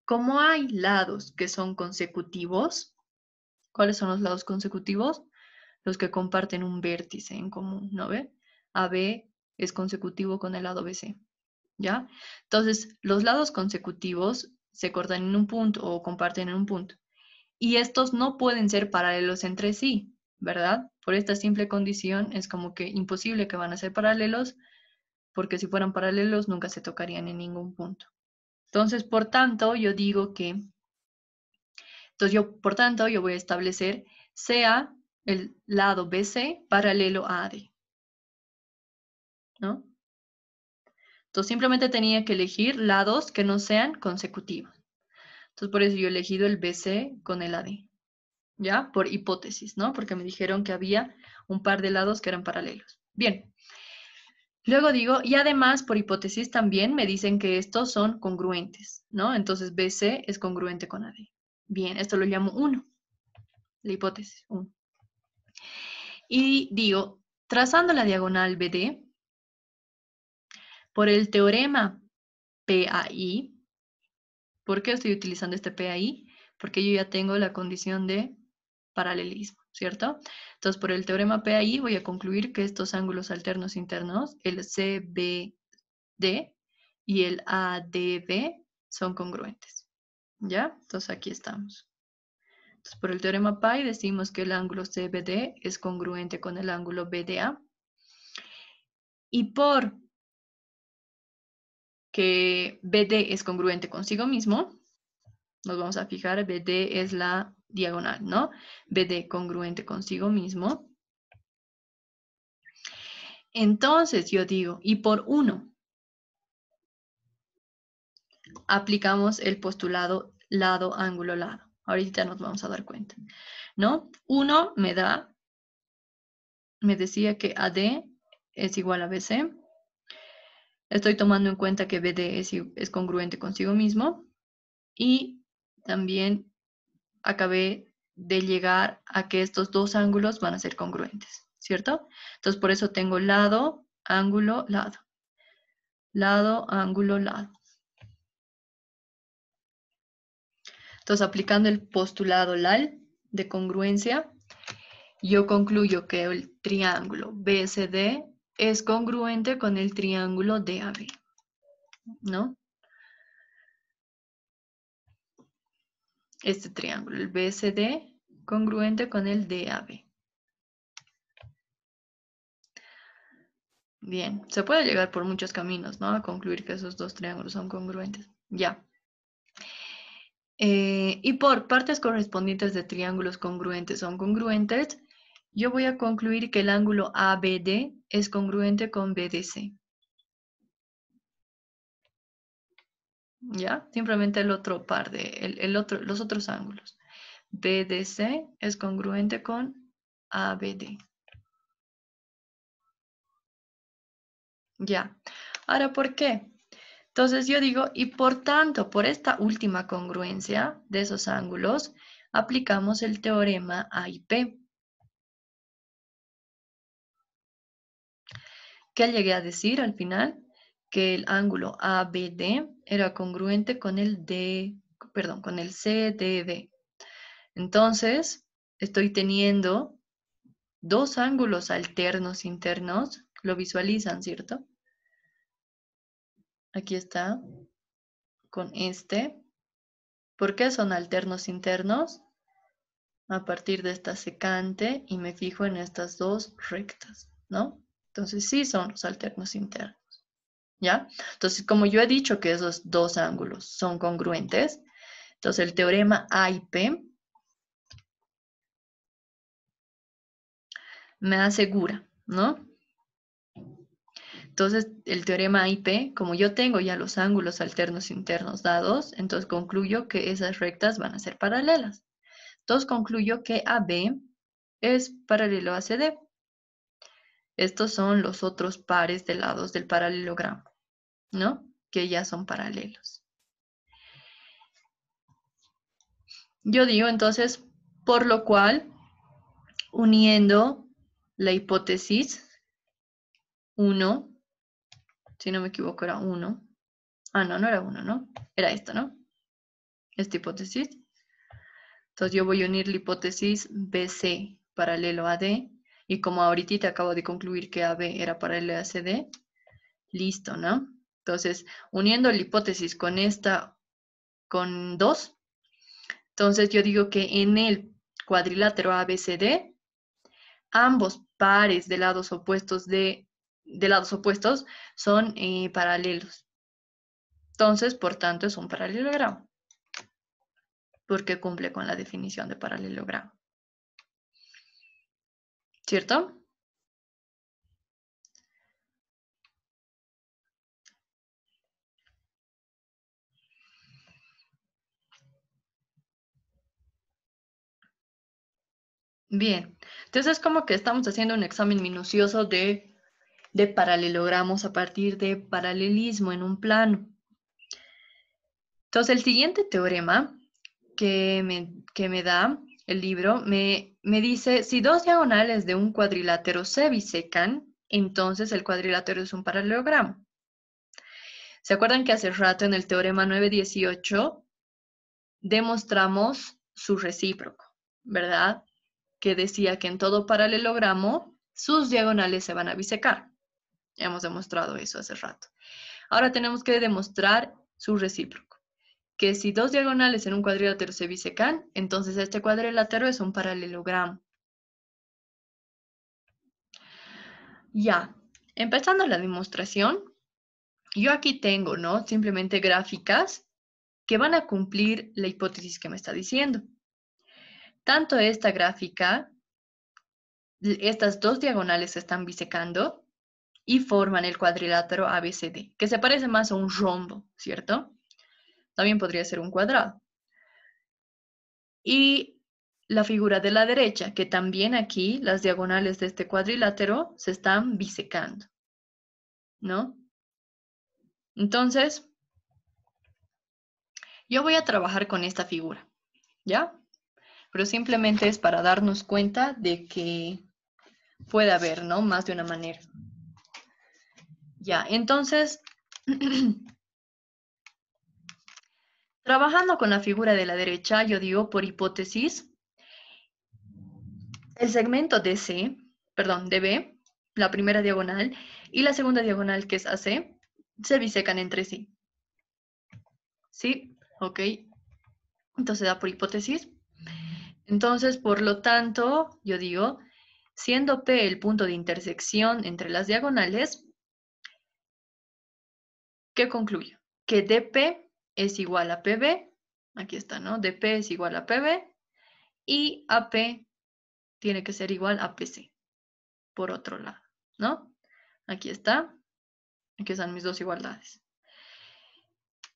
como hay lados que son consecutivos, ¿cuáles son los lados consecutivos? Los que comparten un vértice en común, ¿no ve? AB es consecutivo con el lado BC. ¿ya? Entonces, los lados consecutivos se cortan en un punto o comparten en un punto. Y estos no pueden ser paralelos entre sí, ¿verdad? Por esta simple condición es como que imposible que van a ser paralelos, porque si fueran paralelos nunca se tocarían en ningún punto. Entonces, por tanto, yo digo que, por tanto, yo voy a establecer sea el lado BC paralelo a AD, ¿no? Entonces, simplemente tenía que elegir lados que no sean consecutivos. Entonces, por eso yo he elegido el BC con el AD, ¿ya? Por hipótesis, ¿no? Porque me dijeron que había un par de lados que eran paralelos. Bien. Luego digo, y además, por hipótesis también me dicen que estos son congruentes, ¿no? Entonces, BC es congruente con AD. Bien, esto lo llamo 1, la hipótesis 1. Y digo, trazando la diagonal BD, por el teorema PAI, ¿por qué estoy utilizando este PAI? Porque yo ya tengo la condición de paralelismo, ¿cierto? Entonces, por el teorema PAI voy a concluir que estos ángulos alternos internos, el CBD y el ADB, son congruentes, ¿ya? Entonces, aquí estamos. Entonces, por el teorema PAI decimos que el ángulo CBD es congruente con el ángulo BDA. Y por que BD es congruente consigo mismo, nos vamos a fijar, BD es la diagonal, ¿no? BD congruente consigo mismo. Entonces yo digo, y por 1, aplicamos el postulado lado, ángulo, lado. Ahorita nos vamos a dar cuenta, ¿no? 1 me decía que AD es igual a BC. Estoy tomando en cuenta que BD es congruente consigo mismo. Y también acabé de llegar a que estos dos ángulos van a ser congruentes, ¿cierto? Entonces, por eso tengo lado, ángulo, lado. Lado, ángulo, lado. Entonces, aplicando el postulado LAL de congruencia, yo concluyo que el triángulo BCD es congruente con el triángulo DAB, ¿no? Este triángulo, el BCD, congruente con el DAB. Bien, se puede llegar por muchos caminos, ¿no? A concluir que esos dos triángulos son congruentes. Ya. Y por partes correspondientes de triángulos congruentes son congruentes, yo voy a concluir que el ángulo ABD es congruente con BDC. ¿Ya? Simplemente el otro par de, los otros ángulos. BDC es congruente con ABD. Ya. Ahora, ¿por qué? Entonces yo digo, y por tanto, por esta última congruencia de esos ángulos, aplicamos el teorema A y P. ¿Qué llegué a decir al final? Que el ángulo ABD era congruente con el con el CDB. Entonces, estoy teniendo dos ángulos alternos internos. Lo visualizan, ¿cierto? Aquí está, con este. ¿Por qué son alternos internos? A partir de esta secante y me fijo en estas dos rectas, ¿no? Entonces sí son los alternos internos, ¿ya? Entonces, como yo he dicho que esos dos ángulos son congruentes, entonces el teorema A y P me asegura, ¿no? Entonces, el teorema A y P, como yo tengo ya los ángulos alternos internos dados, entonces concluyo que esas rectas van a ser paralelas. Entonces concluyo que AB es paralelo a CD. Estos son los otros pares de lados del paralelogramo, ¿no? Que ya son paralelos. Yo digo entonces, por lo cual, uniendo la hipótesis 1, si no me equivoco era 1. Ah, no, no era 1, ¿no? Era esta, ¿no? Esta hipótesis. Entonces yo voy a unir la hipótesis BC paralelo a D. Y como ahorita acabo de concluir que AB era paralelo a CD, listo, ¿no? Entonces, uniendo la hipótesis con esta, con 2, entonces yo digo que en el cuadrilátero ABCD, ambos pares de lados opuestos son paralelos. Entonces, por tanto, es un paralelogramo, porque cumple con la definición de paralelogramo. ¿Cierto? Bien. Entonces, como que estamos haciendo un examen minucioso de paralelogramos a partir de paralelismo en un plano. Entonces, el siguiente teorema que me da el libro me dice, si dos diagonales de un cuadrilátero se bisecan, entonces el cuadrilátero es un paralelogramo. ¿Se acuerdan que hace rato en el teorema 918 demostramos su recíproco, ¿verdad? Que decía que en todo paralelogramo sus diagonales se van a bisecar. Hemos demostrado eso hace rato. Ahora tenemos que demostrar su recíproco, que si dos diagonales en un cuadrilátero se bisecan, entonces este cuadrilátero es un paralelogramo. Ya, empezando la demostración, yo aquí tengo, ¿no? Simplemente gráficas que van a cumplir la hipótesis que me está diciendo. Tanto esta gráfica, estas dos diagonales se están bisecando y forman el cuadrilátero ABCD, que se parece más a un rombo, ¿cierto? También podría ser un cuadrado. Y la figura de la derecha, que también aquí las diagonales de este cuadrilátero se están bisecando, ¿no? Entonces, yo voy a trabajar con esta figura, ¿ya? Pero simplemente es para darnos cuenta de que puede haber, ¿no? Más de una manera. Ya, entonces, trabajando con la figura de la derecha, yo digo por hipótesis, el segmento DC, perdón, DB, la primera diagonal, y la segunda diagonal, que es AC, se bisecan entre sí. ¿Sí? Ok. Entonces da por hipótesis. Entonces, por lo tanto, yo digo, siendo P el punto de intersección entre las diagonales, ¿qué concluyo? Que DP es igual a PB, aquí está, ¿no? DP es igual a PB, y AP tiene que ser igual a PC, por otro lado, ¿no? Aquí está, aquí están mis dos igualdades.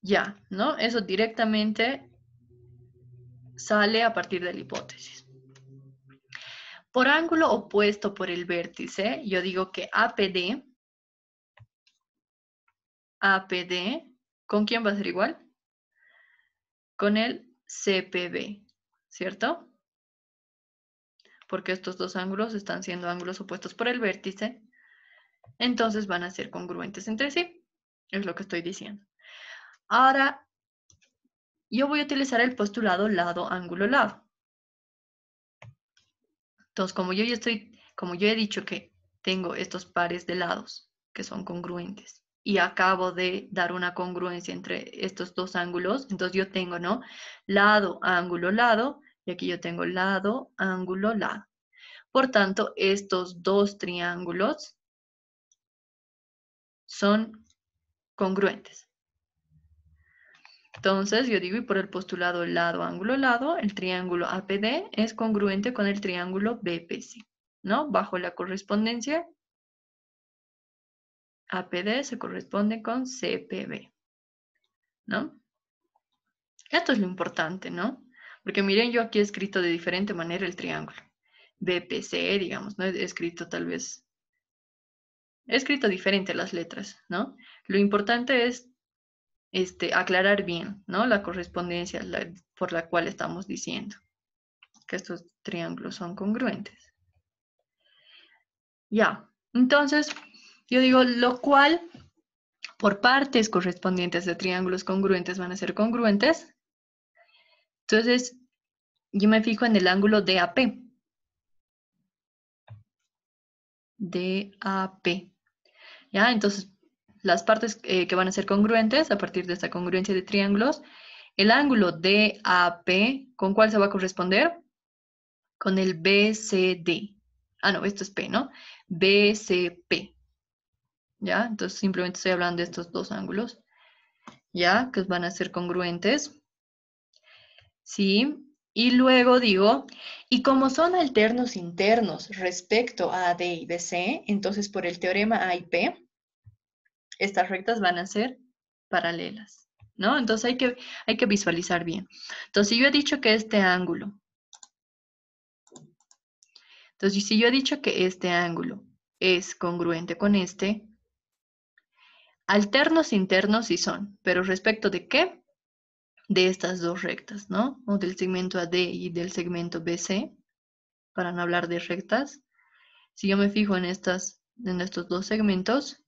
Ya, ¿no? Eso directamente sale a partir de la hipótesis. Por ángulo opuesto por el vértice, yo digo que APD, ¿con quién va a ser igual? Con el CPB, ¿cierto? Porque estos dos ángulos están siendo ángulos opuestos por el vértice, entonces van a ser congruentes entre sí, es lo que estoy diciendo. Ahora, yo voy a utilizar el postulado lado, ángulo, lado. Entonces, como yo he dicho que tengo estos pares de lados que son congruentes y acabo de dar una congruencia entre estos dos ángulos, entonces yo tengo, ¿no? Lado, ángulo, lado, y aquí yo tengo lado, ángulo, lado. Por tanto, estos dos triángulos son congruentes. Entonces, yo digo, y por el postulado lado, ángulo, lado, el triángulo APD es congruente con el triángulo BPC, ¿no? Bajo la correspondencia, APD se corresponde con CPB, ¿no? Esto es lo importante, ¿no? Porque miren, yo aquí he escrito de diferente manera el triángulo. BPC, digamos, ¿no? He escrito tal vez, he escrito diferente las letras, ¿no? Lo importante es aclarar bien, ¿no? La correspondencia por la cual estamos diciendo que estos triángulos son congruentes. Ya, entonces, yo digo, lo cual por partes correspondientes de triángulos congruentes van a ser congruentes. Entonces, yo me fijo en el ángulo DAP. DAP. ¿Ya? Entonces, las partes que van a ser congruentes a partir de esta congruencia de triángulos. El ángulo DAP, ¿con cuál se va a corresponder? Con el BCD. Ah, no, esto es P, ¿no? BCP. ¿Ya? Entonces simplemente estoy hablando de estos dos ángulos, ¿ya? Que van a ser congruentes. ¿Sí? Y luego digo, y como son alternos internos respecto a AD y BC, entonces por el teorema A y P, estas rectas van a ser paralelas, ¿no? Entonces hay que visualizar bien. Entonces, si yo he dicho que este ángulo, entonces si yo he dicho que este ángulo es congruente con este, alternos internos sí son, pero ¿respecto de qué? De estas dos rectas, ¿no? O del segmento AD y del segmento BC, para no hablar de rectas. Si yo me fijo en estos dos segmentos,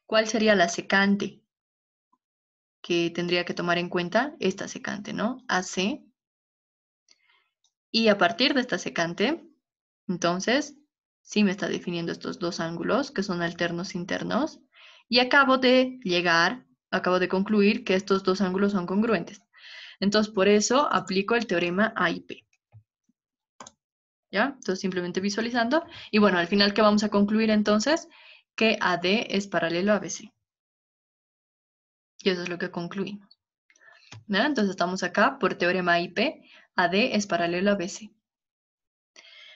¿cuál sería la secante que tendría que tomar en cuenta? Esta secante, ¿no? AC. Y a partir de esta secante, entonces, sí me está definiendo estos dos ángulos que son alternos internos. Y acabo de concluir que estos dos ángulos son congruentes. Entonces, por eso aplico el teorema A y P. ¿Ya? Entonces, simplemente visualizando. Y bueno, al final, ¿qué vamos a concluir entonces? Que AD es paralelo a BC. Y eso es lo que concluimos. ¿Ya? Entonces, estamos acá por teorema IP. AD es paralelo a BC.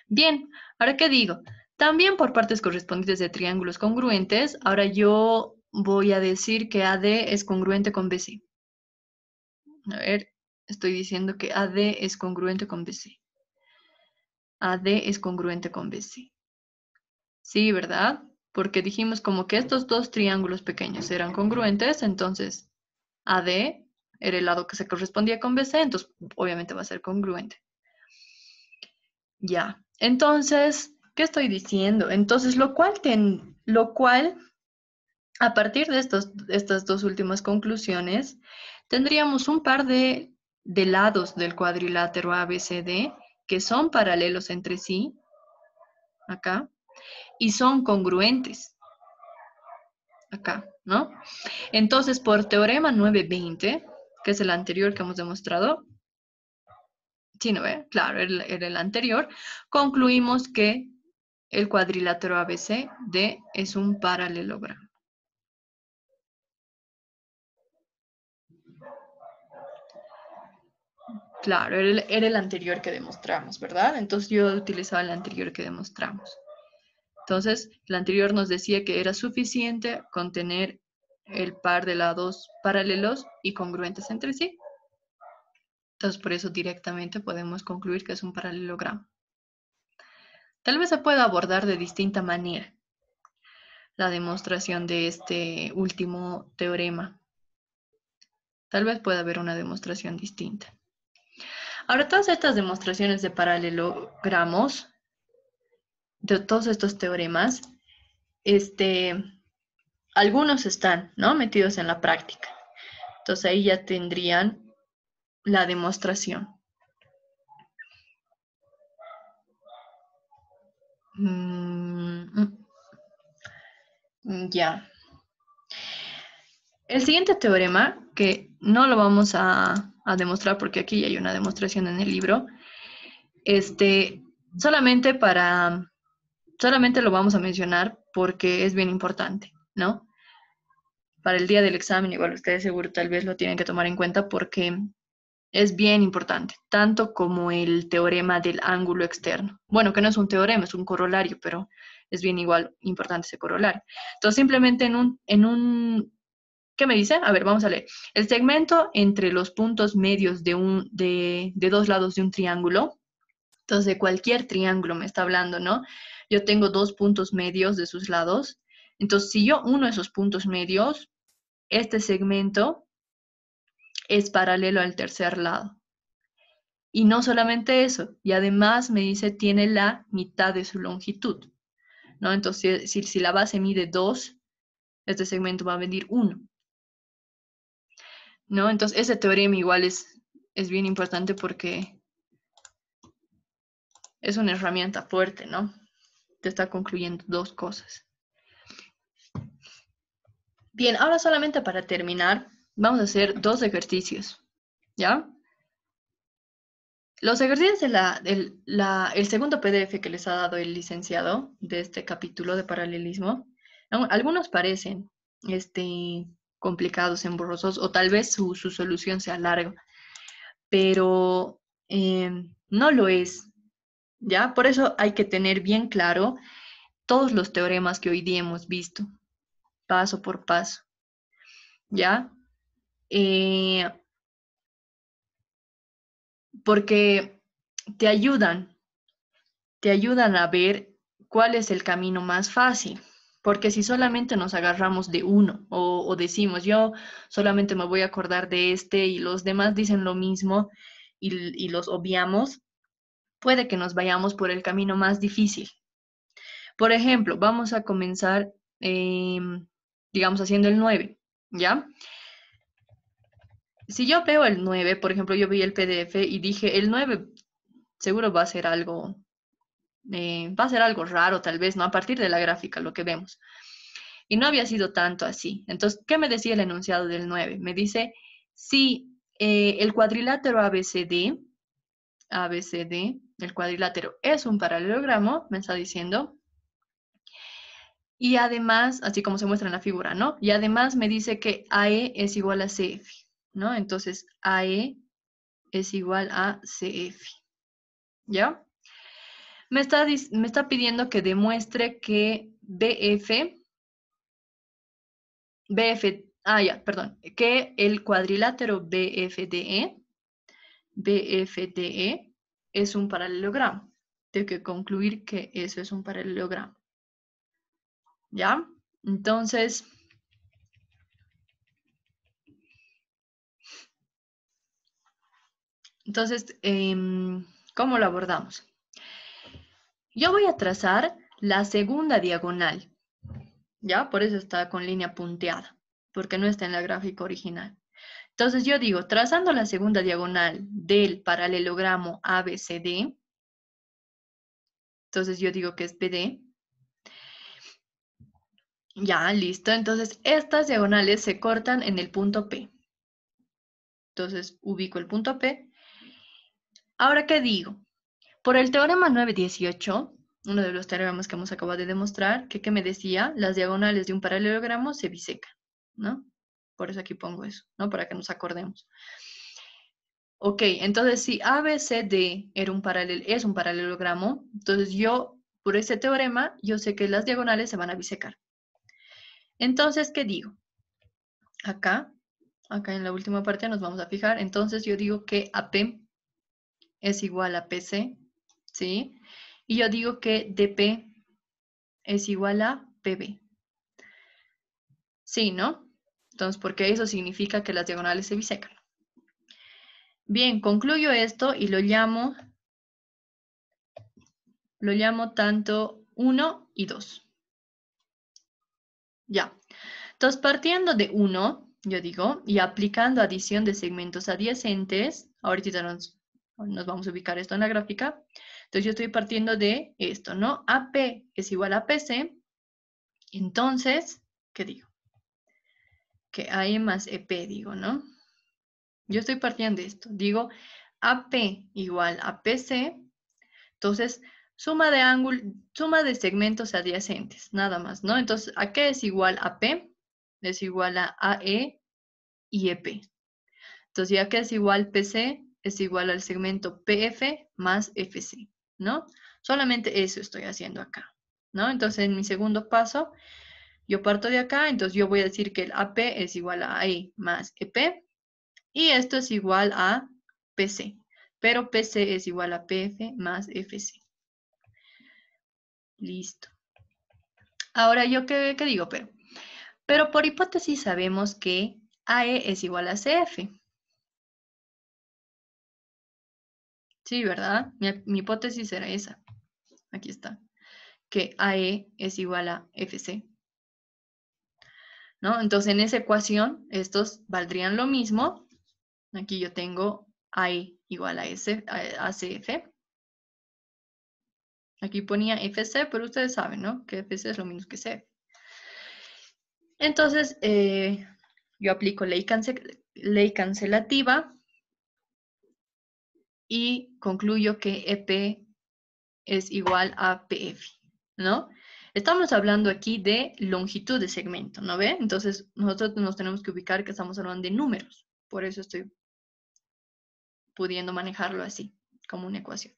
Bien, ¿ahora qué digo? También por partes correspondientes de triángulos congruentes, ahora yo voy a decir que AD es congruente con BC. A ver, estoy diciendo que AD es congruente con BC. AD es congruente con BC. Sí, ¿verdad? Porque dijimos como que estos dos triángulos pequeños eran congruentes, entonces AD era el lado que se correspondía con BC, entonces obviamente va a ser congruente. Ya, entonces, ¿qué estoy diciendo? Entonces, lo cual, a partir de estas dos últimas conclusiones, tendríamos un par de lados del cuadrilátero ABCD que son paralelos entre sí, acá, y son congruentes, acá, ¿no? Entonces, por teorema 920, que es el anterior que hemos demostrado, sí, ¿no ve? Claro, era el anterior, concluimos que el cuadrilátero ABCD es un paralelogramo. Claro, era el anterior que demostramos, ¿verdad? Entonces yo utilizaba el anterior que demostramos. Entonces, el anterior nos decía que era suficiente con tener el par de lados paralelos y congruentes entre sí. Entonces, por eso directamente podemos concluir que es un paralelogramo. Tal vez se pueda abordar de distinta manera la demostración de este último teorema. Tal vez pueda haber una demostración distinta. Ahora, todas estas demostraciones de paralelogramos, de todos estos teoremas, algunos están, ¿no?, metidos en la práctica. Entonces ahí ya tendrían la demostración. Ya. El siguiente teorema, que no lo vamos a demostrar porque aquí ya hay una demostración en el libro, solamente lo vamos a mencionar porque es bien importante, ¿no? Para el día del examen, igual ustedes seguro tal vez lo tienen que tomar en cuenta porque es bien importante, tanto como el teorema del ángulo externo. Bueno, que no es un teorema, es un corolario, pero es bien igual importante ese corolario. Entonces, simplemente ¿qué me dice? A ver, vamos a leer. El segmento entre los puntos medios de dos lados de un triángulo, entonces de cualquier triángulo me está hablando, ¿no? Yo tengo dos puntos medios de sus lados. Entonces, si yo uno esos puntos medios, este segmento es paralelo al tercer lado. Y no solamente eso, y además me dice tiene la mitad de su longitud, ¿no? Entonces, si la base mide 2, este segmento va a medir 1, ¿no? Entonces, ese teorema igual es bien importante porque es una herramienta fuerte, ¿no? Te está concluyendo dos cosas. Bien, ahora solamente para terminar, vamos a hacer dos ejercicios, ¿ya? Los ejercicios el segundo PDF que les ha dado el licenciado de este capítulo de paralelismo, algunos parecen complicados, emborrosos, o tal vez su solución sea larga, pero no lo es, ¿ya? Por eso hay que tener bien claro todos los teoremas que hoy día hemos visto, paso por paso, ¿ya? Eh, porque te ayudan, te ayudan a ver cuál es el camino más fácil. Porque si solamente nos agarramos de uno o decimos, yo solamente me voy a acordar de este y los demás dicen lo mismo y los obviamos, puede que nos vayamos por el camino más difícil. Por ejemplo, vamos a comenzar, digamos, haciendo el 9, ¿ya? Si yo veo el 9, por ejemplo, yo vi el PDF y dije, el 9 seguro va a ser algo raro tal vez, ¿no? A partir de la gráfica, lo que vemos. Y no había sido tanto así. Entonces, ¿qué me decía el enunciado del 9? Me dice, si el cuadrilátero ABCD, el cuadrilátero es un paralelogramo, me está diciendo, y además, así como se muestra en la figura, ¿no? Y además me dice que AE es igual a CF, ¿no? Entonces, AE es igual a CF, ¿ya? Me está pidiendo que demuestre que perdón, que el cuadrilátero BFDE es un paralelogramo. Tengo que concluir que eso es un paralelogramo. ¿Ya? Entonces, ¿cómo lo abordamos? Yo voy a trazar la segunda diagonal, ¿ya? Por eso está con línea punteada, porque no está en la gráfica original. Entonces yo digo, trazando la segunda diagonal del paralelogramo ABCD, entonces yo digo que es BD. Ya, listo. Entonces estas diagonales se cortan en el punto P. Entonces ubico el punto P. Ahora, ¿qué digo? Por el teorema 918, uno de los teoremas que hemos acabado de demostrar, que ¿qué me decía? Las diagonales de un paralelogramo se bisecan, ¿no? Por eso aquí pongo eso, ¿no? Para que nos acordemos. Ok, entonces si ABCD es un paralelogramo, entonces yo, por ese teorema, yo sé que las diagonales se van a bisecar. Entonces, ¿qué digo? Acá en la última parte nos vamos a fijar. Entonces yo digo que AP es igual a PC, ¿sí? Y yo digo que DP es igual a PB. Sí, ¿no? Entonces, porque eso significa que las diagonales se bisecan. Bien, concluyo esto y lo llamo tanto 1 y 2. Ya. Entonces, partiendo de 1, yo digo, y aplicando adición de segmentos adyacentes, ahorita nos vamos a ubicar esto en la gráfica. Entonces, yo estoy partiendo de esto, ¿no? AP es igual a PC. Entonces, ¿qué digo? Que AE más EP, digo, ¿no? Yo estoy partiendo de esto. Digo, AP igual a PC. Entonces, suma de segmentos adyacentes, nada más, ¿no? Entonces, ¿a qué es igual a P? Es igual a AE y EP. Entonces, ya que es igual PC, es igual al segmento PF más FC, ¿no? Solamente eso estoy haciendo acá, ¿no? Entonces, en mi segundo paso, yo parto de acá, entonces yo voy a decir que el AP es igual a AE más EP y esto es igual a PC, pero PC es igual a PF más FC. Listo. Ahora, ¿yo qué digo? Pero por hipótesis sabemos que AE es igual a CF. Sí, ¿verdad? Mi hipótesis era esa. Aquí está. Que AE es igual a FC. ¿No? Entonces, en esa ecuación, estos valdrían lo mismo. Aquí yo tengo AE igual a CF. Aquí ponía FC, pero ustedes saben, ¿no? Que FC es lo mismo que CF. Entonces, yo aplico ley cancelativa y concluyo que EP es igual a PF, ¿no? Estamos hablando aquí de longitud de segmento, ¿no ve? Entonces, nosotros nos tenemos que ubicar que estamos hablando de números. Por eso estoy pudiendo manejarlo así, como una ecuación.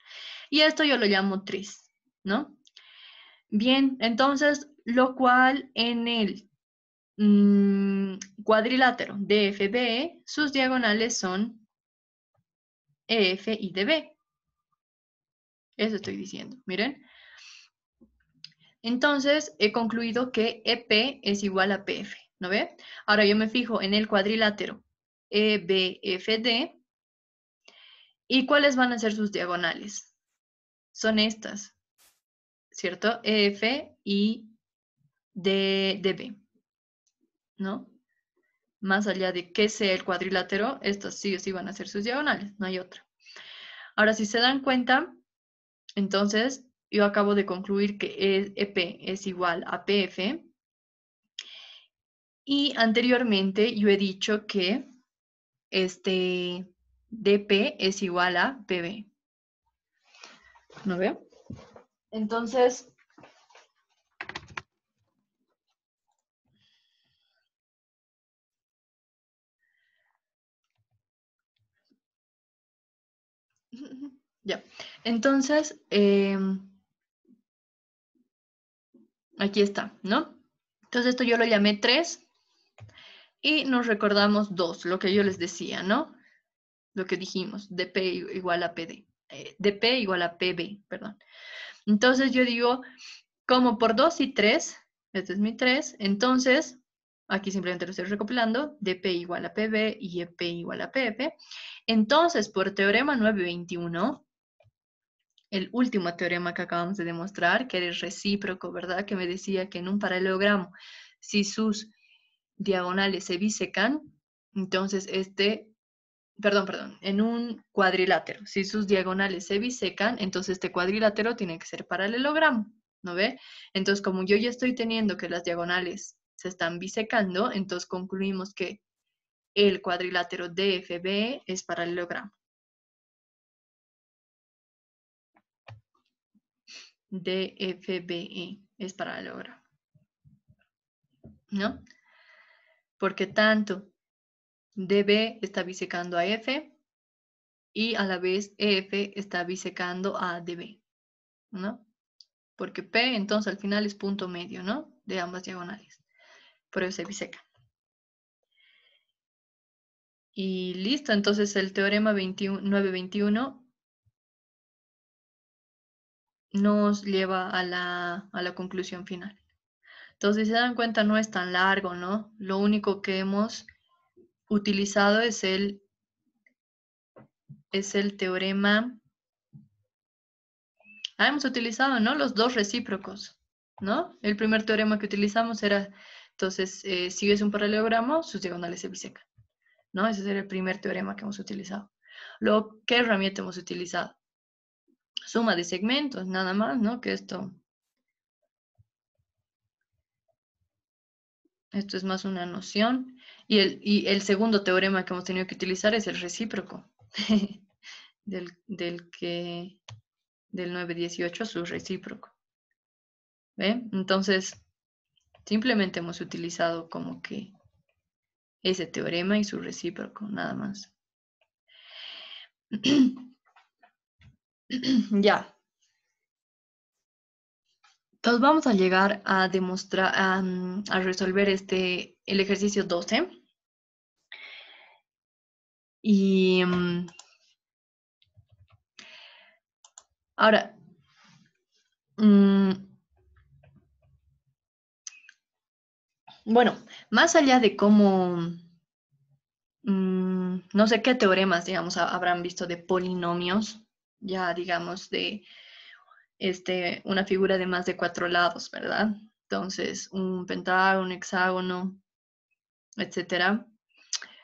Y esto yo lo llamo tris, ¿no? Bien, entonces, lo cual en el cuadrilátero DFBE, sus diagonales son EF y DB. Eso estoy diciendo, miren. Entonces, he concluido que EP es igual a PF, ¿no ve? Ahora yo me fijo en el cuadrilátero EBFD. ¿Y cuáles van a ser sus diagonales? Son estas, ¿cierto? EF y DB, ¿no? Más allá de que sea el cuadrilátero, estos sí o sí van a ser sus diagonales, no hay otra. Ahora, si se dan cuenta, entonces yo acabo de concluir que EP es igual a PF. Y anteriormente yo he dicho que DP es igual a PB. ¿No veo? Entonces, ya. Entonces, aquí está, ¿no? Entonces esto yo lo llamé 3 y nos recordamos 2, lo que yo les decía, ¿no? Lo que dijimos, DP igual a PD. DP igual a PB, perdón. Entonces yo digo, como por 2 y 3, este es mi 3, entonces, aquí simplemente lo estoy recopilando, DP igual a PB y EP igual a PF. Entonces, por teorema 921, el último teorema que acabamos de demostrar, que era el recíproco, ¿verdad? Que me decía que en un paralelogramo, si sus diagonales se bisecan, entonces en un cuadrilátero, si sus diagonales se bisecan, entonces este cuadrilátero tiene que ser paralelogramo, ¿no ve? Entonces, como yo ya estoy teniendo que las diagonales se están bisecando, entonces concluimos que el cuadrilátero DFB es paralelogramo. DFBE es paralelogramo, ¿no? Porque tanto DB está bisecando a F y a la vez EF está bisecando a DB, ¿no? Porque P entonces al final es punto medio, ¿no? De ambas diagonales. Por eso se bisecan. Y listo, entonces el teorema 921 nos lleva a la conclusión final. Entonces, si se dan cuenta, no es tan largo, ¿no? Lo único que hemos utilizado es el teorema. Hemos utilizado, ¿no? Los dos recíprocos, ¿no? El primer teorema que utilizamos era, entonces, si es un paralelogramo, sus diagonales se bisecan, ¿no? Ese era el primer teorema que hemos utilizado. Luego, ¿qué herramienta hemos utilizado? Suma de segmentos, nada más, ¿no? Que esto es más una noción. Y el segundo teorema que hemos tenido que utilizar es el recíproco del 918 su recíproco. ¿Ve? Entonces, simplemente hemos utilizado como que ese teorema y su recíproco, nada más. Ya. Entonces vamos a llegar a demostrar, a resolver el ejercicio 12. Y ahora, bueno, más allá de cómo, no sé qué teoremas, digamos, habrán visto de polinomios, ya digamos, de una figura de más de 4 lados, ¿verdad? Entonces, un pentágono, un hexágono, etcétera.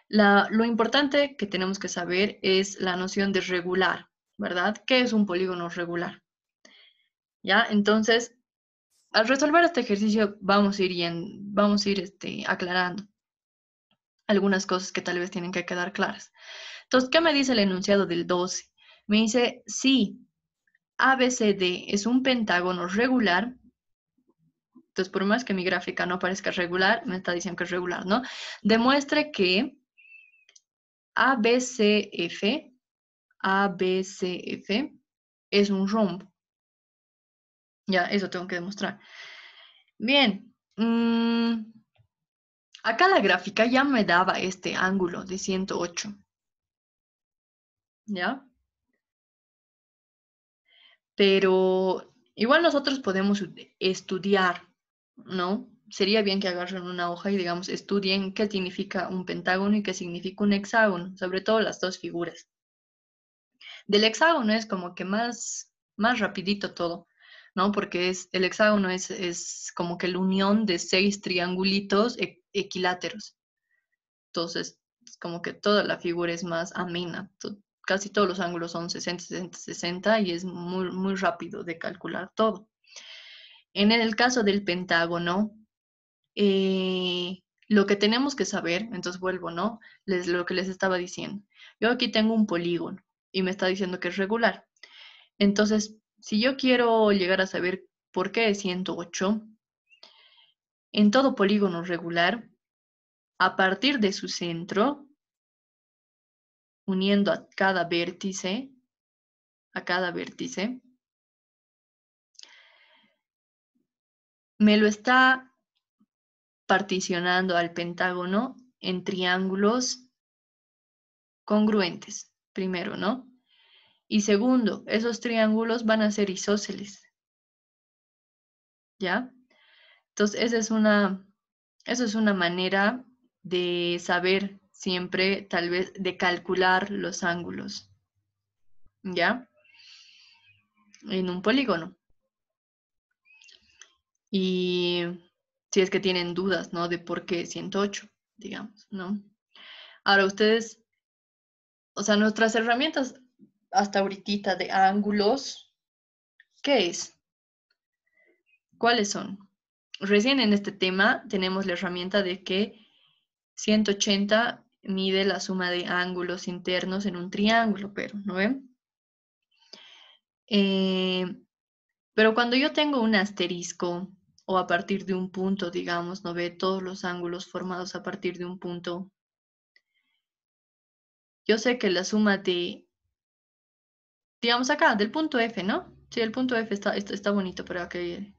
Lo importante que tenemos que saber es la noción de regular, ¿verdad? ¿Qué es un polígono regular? ¿Ya? Entonces, Al resolver este ejercicio vamos a ir aclarando algunas cosas que tal vez tienen que quedar claras. Entonces, ¿qué me dice el enunciado del 12? Me dice, si ABCD es un pentágono regular, entonces por más que mi gráfica no parezca regular, me está diciendo que es regular, ¿no? Demuestre que ABCF, ABCF es un rombo. Ya, eso tengo que demostrar. Bien, acá la gráfica ya me daba este ángulo de 108, ¿ya? Pero igual nosotros podemos estudiar, ¿no? Sería bien que agarren una hoja y, digamos, estudien qué significa un pentágono y qué significa un hexágono, sobre todo las dos figuras. Del hexágono es como que más rapidito todo, ¿no? Porque el hexágono es como que la unión de 6 triangulitos equiláteros. Entonces, es como que toda la figura es más amena. Casi todos los ángulos son 60, 60, 60 y es muy rápido de calcular todo. En el caso del pentágono, lo que tenemos que saber, entonces vuelvo, ¿no? Lo que les estaba diciendo. Yo aquí tengo un polígono y me está diciendo que es regular. Entonces, si yo quiero llegar a saber por qué es 108, en todo polígono regular, a partir de su centro, uniendo a cada vértice, me lo está particionando al pentágono en triángulos congruentes, primero, ¿no? Y segundo, esos triángulos van a ser isósceles, ¿ya? Entonces, eso es una manera de saber siempre, tal vez, de calcular los ángulos, ¿ya? En un polígono. Y si es que tienen dudas, ¿no? De por qué 108, digamos, ¿no? Ahora ustedes, o sea, nuestras herramientas hasta ahorita de ángulos, ¿qué es? ¿Cuáles son? Recién en este tema tenemos la herramienta de que 180 mide la suma de ángulos internos en un triángulo, pero, ¿no ven? Eh, pero cuando yo tengo un asterisco o a partir de un punto, digamos, ¿no ve? Todos los ángulos formados a partir de un punto, yo sé que la suma de, digamos acá, del punto F, ¿no? Sí, el punto F está bonito para que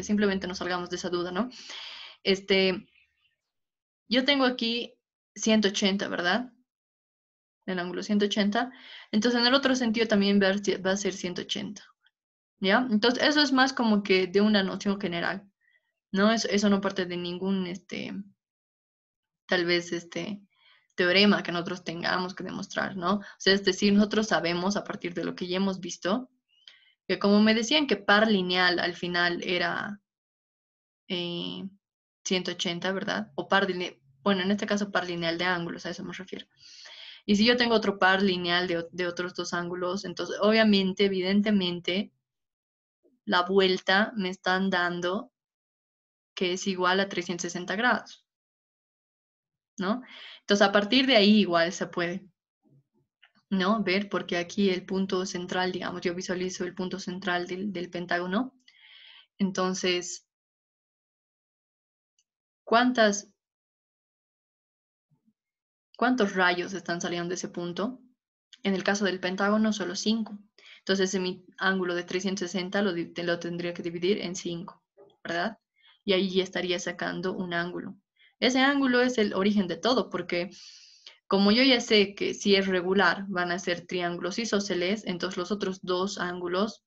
simplemente nos salgamos de esa duda, ¿no? Este, yo tengo aquí 180, ¿verdad? El ángulo 180. Entonces, en el otro sentido también va a ser 180, ¿ya? Entonces, eso es más como que de una noción general, ¿no? Eso no parte de ningún, tal vez, teorema que nosotros tengamos que demostrar, ¿no? O sea, es decir, nosotros sabemos a partir de lo que ya hemos visto, que como me decían que par lineal al final era 180, ¿verdad? O par lineal, bueno, en este caso par lineal de ángulos, a eso me refiero. Y si yo tengo otro par lineal de otros dos ángulos, entonces obviamente, evidentemente, la vuelta me están dando que es igual a 360 grados, ¿no? Entonces a partir de ahí igual se puede, ¿no? Ver, porque aquí el punto central, digamos, yo visualizo el punto central del pentágono. Entonces, ¿cuántas, ¿cuántos rayos están saliendo de ese punto? En el caso del pentágono, solo 5. Entonces, en mi ángulo de 360 lo tendría que dividir en 5, ¿verdad? Y ahí ya estaría sacando un ángulo. Ese ángulo es el origen de todo, porque como yo ya sé que si es regular van a ser triángulos isósceles, entonces los otros dos ángulos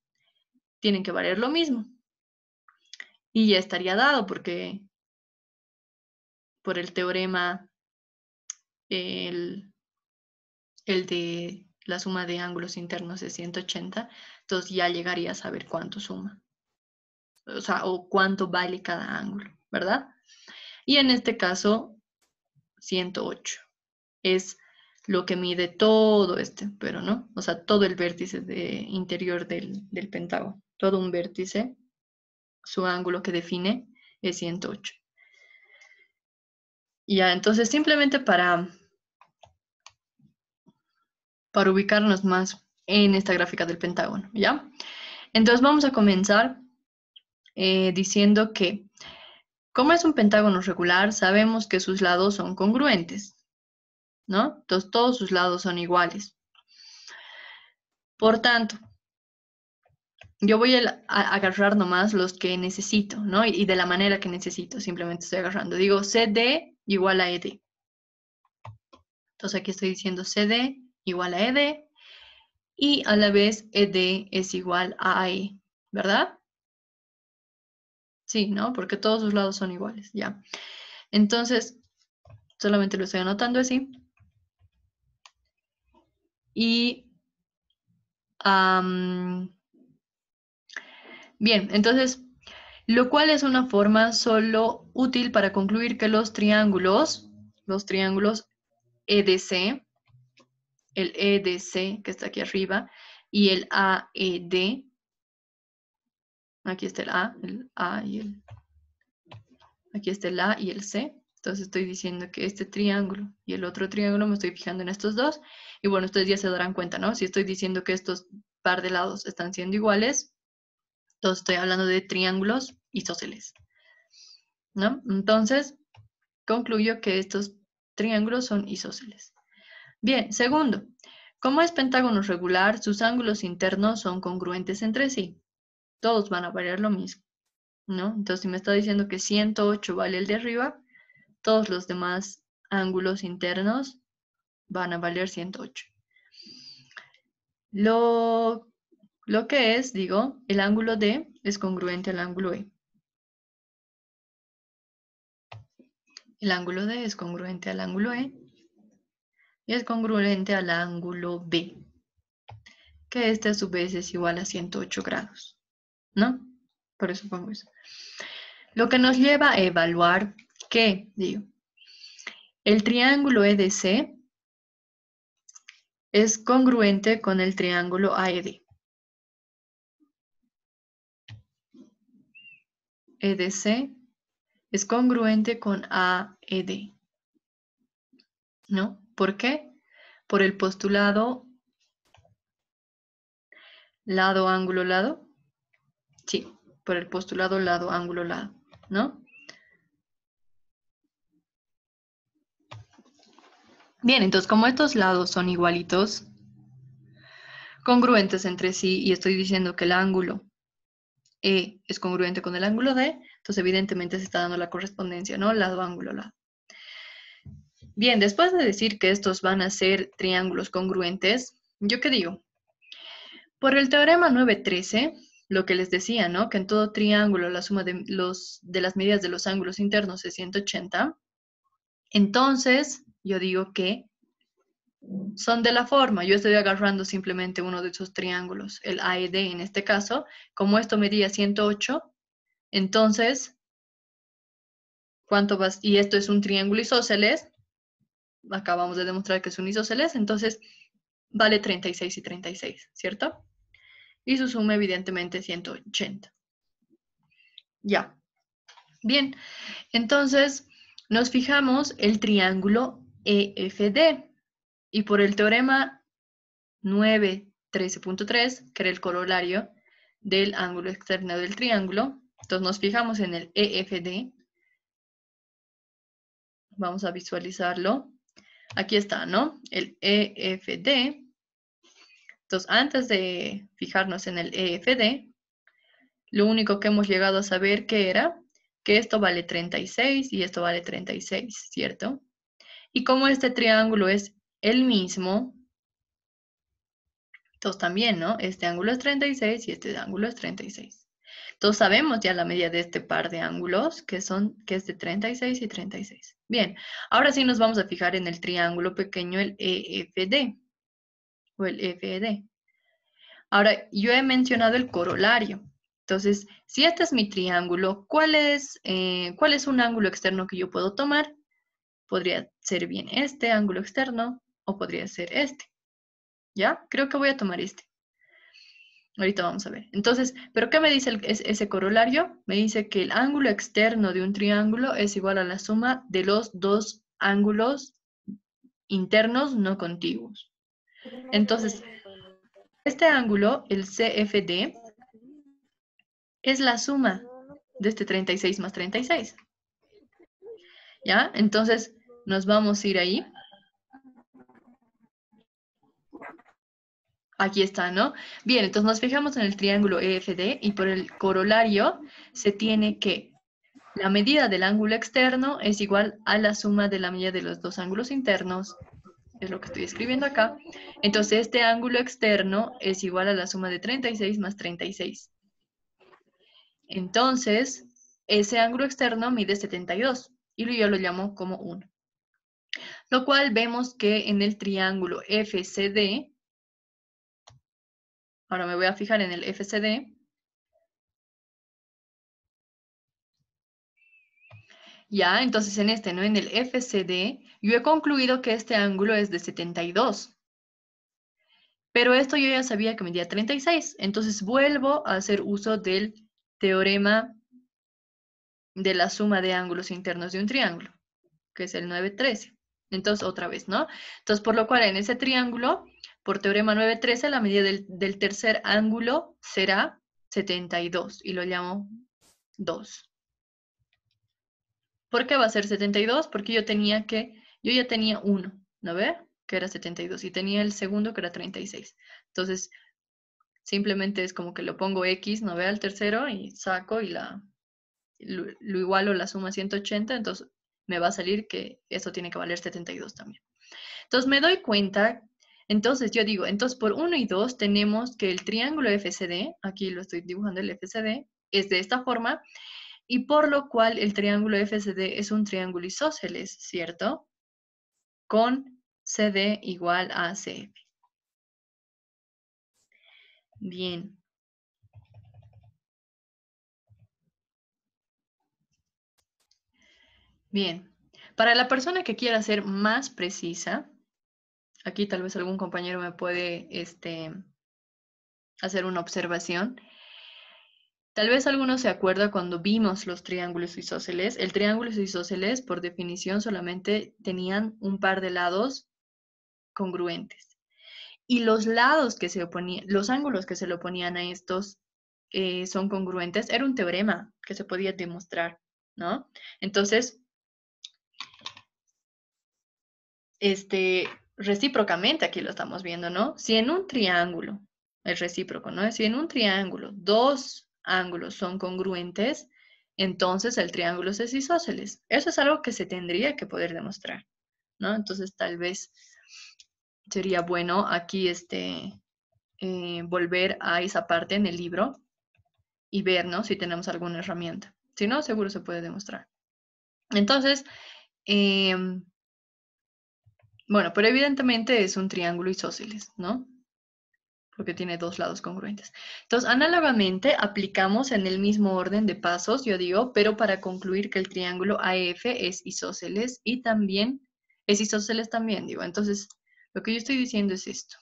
tienen que valer lo mismo. Y ya estaría dado, porque por el teorema, el, el de la suma de ángulos internos es 180, entonces ya llegaría a saber cuánto suma, o sea, o cuánto vale cada ángulo, ¿verdad? Y en este caso, 108 es lo que mide todo pero no, o sea, todo el vértice interior del pentágono, todo un vértice su ángulo que define es 108. Ya, entonces simplemente para ubicarnos más en esta gráfica del pentágono, ¿ya? Entonces vamos a comenzar diciendo que, como es un pentágono regular, sabemos que sus lados son congruentes, ¿no? Entonces todos sus lados son iguales. Por tanto, yo voy a agarrar nomás los que necesito, ¿no? Y de la manera que necesito, simplemente estoy agarrando. Digo CD igual a ED. Entonces aquí estoy diciendo CD igual a ED y a la vez ED es igual a AE, ¿verdad? Sí, ¿no? Porque todos sus lados son iguales, ya. Entonces, solamente lo estoy anotando así. Y, bien, entonces, lo cual es una forma solo útil para concluir que los triángulos EDC, el EDC que está aquí arriba, y el AED, aquí está el A y aquí está el A y el C. Entonces estoy diciendo que este triángulo y el otro triángulo me estoy fijando en estos dos. Y bueno, ustedes ya se darán cuenta, ¿no? Si estoy diciendo que estos par de lados están siendo iguales, entonces estoy hablando de triángulos isósceles, ¿no? Entonces, concluyo que estos triángulos son isósceles. Bien, segundo, como es pentágono regular, sus ángulos internos son congruentes entre sí. Todos van a variar lo mismo, ¿no? Entonces, si me está diciendo que 108 vale el de arriba, todos los demás ángulos internos van a valer 108. Lo que es, digo, el ángulo D es congruente al ángulo E. El ángulo D es congruente al ángulo E y es congruente al ángulo B, que este a su vez es igual a 108 grados, ¿no? Por eso pongo eso. Lo que nos lleva a evaluar que, digo, el triángulo EDC es congruente con el triángulo AED. EDC es congruente con AED, ¿no? ¿Por qué? Por el postulado lado, ángulo, lado. Sí, por el postulado lado, ángulo, lado, ¿no? Bien, entonces como estos lados son igualitos, congruentes entre sí, y estoy diciendo que el ángulo E es congruente con el ángulo D, entonces evidentemente se está dando la correspondencia, ¿no? Lado, ángulo, lado. Bien, después de decir que estos van a ser triángulos congruentes, ¿yo qué digo? Por el teorema 913, lo que les decía, ¿no? Que en todo triángulo la suma de las medidas de los ángulos internos es 180. Entonces, yo digo que son de la forma. Yo estoy agarrando simplemente uno de esos triángulos, el AED en este caso. Como esto medía 108, entonces, ¿cuánto vas? Y esto es un triángulo isósceles. Acabamos de demostrar que es un isósceles, entonces vale 36 y 36, ¿cierto? Y su suma, evidentemente, 180. Ya. Bien, entonces nos fijamos el triángulo EFD. Y por el teorema 913.3, que era el corolario del ángulo externo del triángulo, entonces nos fijamos en el EFD. Vamos a visualizarlo. Aquí está, ¿no? El EFD. Entonces, antes de fijarnos en el EFD, lo único que hemos llegado a saber que era que esto vale 36 y esto vale 36, ¿cierto? Y como este triángulo es el mismo, entonces también, ¿no? Este ángulo es 36 y este ángulo es 36. Entonces sabemos ya la medida de este par de ángulos que es de 36 y 36. Bien, ahora sí nos vamos a fijar en el triángulo pequeño, el EFD o el FED. Ahora, yo he mencionado el corolario. Entonces, si este es mi triángulo, ¿cuál es un ángulo externo que yo puedo tomar? Podría ser bien este ángulo externo o podría ser este. ¿Ya? Creo que voy a tomar este. Ahorita vamos a ver. Entonces, ¿pero qué me dice ese corolario? Me dice que el ángulo externo de un triángulo es igual a la suma de los dos ángulos internos no contiguos. Entonces, este ángulo, el CFD, es la suma de este 36 más 36. ¿Ya? Entonces, nos vamos a ir ahí. Aquí está, ¿no? Bien, entonces nos fijamos en el triángulo EFD y por el corolario se tiene que la medida del ángulo externo es igual a la suma de la medida de los dos ángulos internos, es lo que estoy escribiendo acá. Entonces, este ángulo externo es igual a la suma de 36 más 36. Entonces, ese ángulo externo mide 72 y yo lo llamo como 1. Lo cual vemos que en el triángulo FCD, ahora me voy a fijar en el FCD, ya, entonces en este, ¿no? En el FCD, yo he concluido que este ángulo es de 72. Pero esto yo ya sabía que medía 36. Entonces vuelvo a hacer uso del teorema de la suma de ángulos internos de un triángulo, que es el 913. Entonces, otra vez, ¿no? Entonces, por lo cual en ese triángulo, por teorema 913, la medida del tercer ángulo será 72 y lo llamo 2. ¿Por qué va a ser 72? Porque yo ya tenía uno, ¿no ve? Que era 72 y tenía el segundo que era 36. Entonces, simplemente es como que lo pongo X, ¿no ve? Al tercero y saco y lo igualo la suma 180, entonces me va a salir que eso tiene que valer 72 también. Entonces me doy cuenta, entonces yo digo, entonces por 1 y 2 tenemos que el triángulo FCD, aquí lo estoy dibujando el FCD, es de esta forma, y por lo cual el triángulo FCD es un triángulo isósceles, ¿cierto? Con CD igual a CF. Bien. Bien. Para la persona que quiera ser más precisa, aquí tal vez algún compañero me puede hacer una observación. Tal vez alguno se acuerda cuando vimos los triángulos isósceles. El triángulo isósceles, por definición, solamente tenían un par de lados congruentes. Y los lados que se oponían, los ángulos que se le oponían a estos son congruentes. Era un teorema que se podía demostrar, ¿no? Entonces, recíprocamente aquí lo estamos viendo, ¿no? Si en un triángulo, es recíproco, ¿no? Si en un triángulo dos ángulos son congruentes, entonces el triángulo es isósceles. Eso es algo que se tendría que poder demostrar, ¿no? Entonces tal vez sería bueno aquí volver a esa parte en el libro y ver, ¿no? Si tenemos alguna herramienta. Si no, seguro se puede demostrar. Entonces, bueno, pero evidentemente es un triángulo isósceles, ¿no? Porque tiene dos lados congruentes. Entonces, análogamente, aplicamos en el mismo orden de pasos, yo digo, pero para concluir que el triángulo AF es isósceles y también, es isósceles también, digo. Entonces, lo que yo estoy diciendo es esto.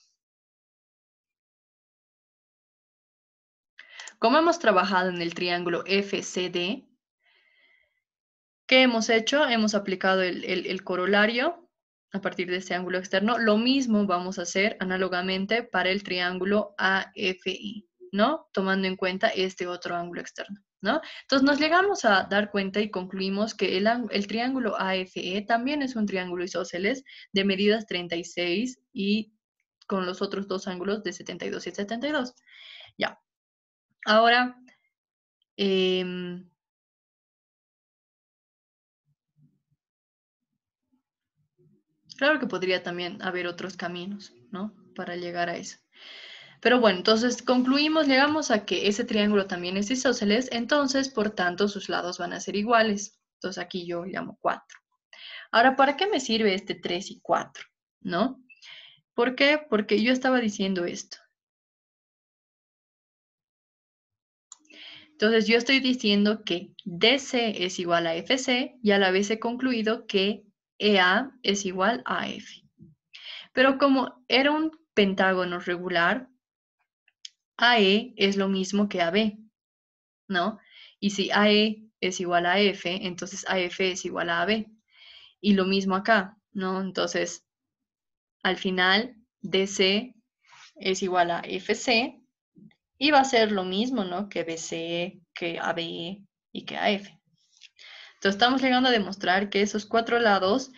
Como hemos trabajado en el triángulo FCD, ¿qué hemos hecho? Hemos aplicado el corolario a partir de este ángulo externo. Lo mismo vamos a hacer análogamente para el triángulo AFI, ¿no? Tomando en cuenta este otro ángulo externo, ¿no? Entonces nos llegamos a dar cuenta y concluimos que el triángulo AFE también es un triángulo isósceles de medidas 36 y con los otros dos ángulos de 72 y 72. Ya. Ahora, claro que podría también haber otros caminos, ¿no? Para llegar a eso. Pero bueno, entonces concluimos, llegamos a que ese triángulo también es isósceles, entonces, por tanto, sus lados van a ser iguales. Entonces aquí yo llamo 4. Ahora, ¿para qué me sirve este 3 y 4? ¿No? ¿Por qué? Porque yo estaba diciendo esto. Entonces yo estoy diciendo que DC es igual a FC y a la vez he concluido que EA es igual a F. Pero como era un pentágono regular, AE es lo mismo que AB, ¿no? Y si AE es igual a F, entonces AF es igual a AB. Y lo mismo acá, ¿no? Entonces, al final, DC es igual a FC y va a ser lo mismo, ¿no? Que BCE, que ABE y que AF. Entonces, estamos llegando a demostrar que esos cuatro lados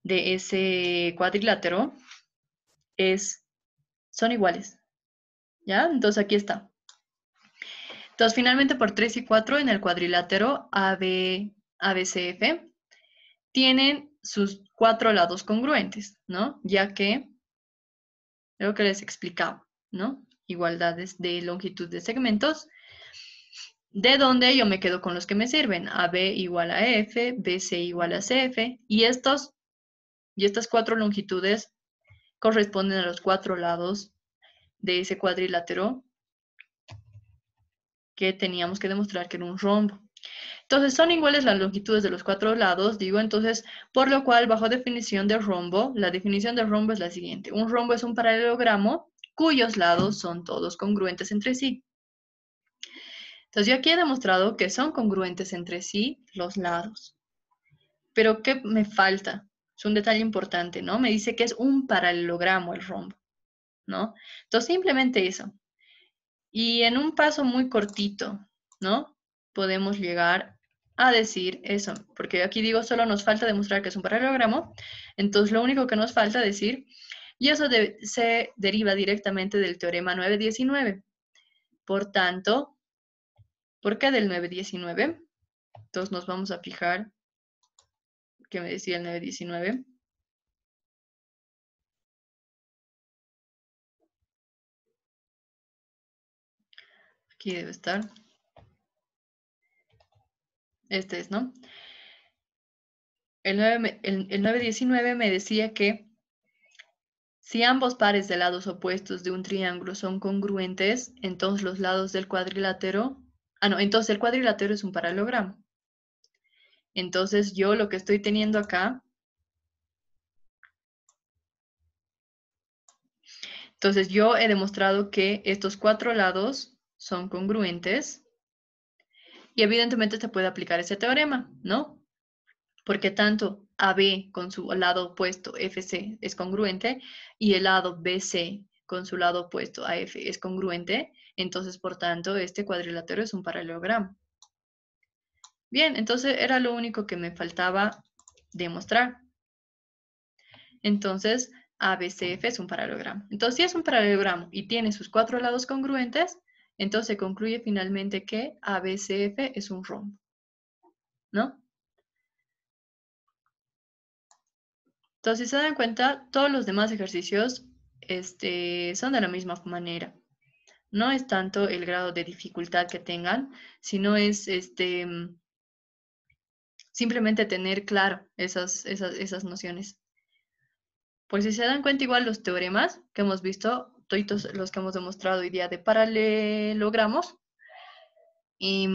de ese cuadrilátero son iguales, ¿ya? Entonces, aquí está. Entonces, finalmente, por 3 y 4 en el cuadrilátero ABCF tienen sus cuatro lados congruentes, ¿no? Ya que, lo que les explicaba, ¿no? Igualdades de longitud de segmentos, de donde yo me quedo con los que me sirven. AB igual a F, BC igual a CF, y estas cuatro longitudes corresponden a los cuatro lados de ese cuadrilátero que teníamos que demostrar que era un rombo. Entonces, son iguales las longitudes de los cuatro lados, digo, entonces, por lo cual, bajo definición de rombo, la definición de rombo es la siguiente. Un rombo es un paralelogramo cuyos lados son todos congruentes entre sí. Entonces, yo aquí he demostrado que son congruentes entre sí los lados. Pero, ¿qué me falta? Es un detalle importante, ¿no? Me dice que es un paralelogramo el rombo, ¿no? Entonces, simplemente eso. Y en un paso muy cortito, ¿no? Podemos llegar a decir eso, porque aquí digo, solo nos falta demostrar que es un paralelogramo, entonces lo único que nos falta decir, y eso se deriva directamente del teorema 919. Por tanto, ¿por qué del 919? Entonces nos vamos a fijar que me decía el 919. Aquí debe estar. Este es, ¿no? El 919 me decía que si ambos pares de lados opuestos de un triángulo son congruentes, entonces los lados del cuadrilátero... no, entonces el cuadrilátero es un paralelogramo. Entonces yo lo que estoy teniendo acá... Entonces yo he demostrado que estos cuatro lados son congruentes y evidentemente se puede aplicar ese teorema, ¿no? Porque tanto AB con su lado opuesto FC es congruente y el lado BC con su lado opuesto AF es congruente, entonces por tanto este cuadrilátero es un paralelogramo. Bien, entonces era lo único que me faltaba demostrar. Entonces ABCF es un paralelogramo. Entonces si es un paralelogramo y tiene sus cuatro lados congruentes, entonces se concluye finalmente que ABCF es un rombo, ¿no? Entonces, si se dan cuenta, todos los demás ejercicios son de la misma manera. No es tanto el grado de dificultad que tengan, sino es simplemente tener claro esas nociones. Pues si se dan cuenta, igual los teoremas que hemos visto, todos los que hemos demostrado hoy día de paralelogramos, y,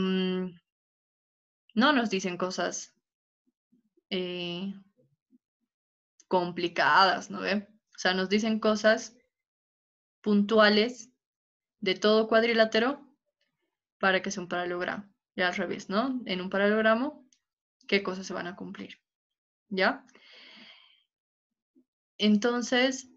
no nos dicen cosas eh, complicadas, ¿no ve? O sea, nos dicen cosas puntuales de todo cuadrilátero para que sea un paralelogramo. Y al revés, ¿no? En un paralelogramo, ¿qué cosas se van a cumplir? ¿Ya? Entonces,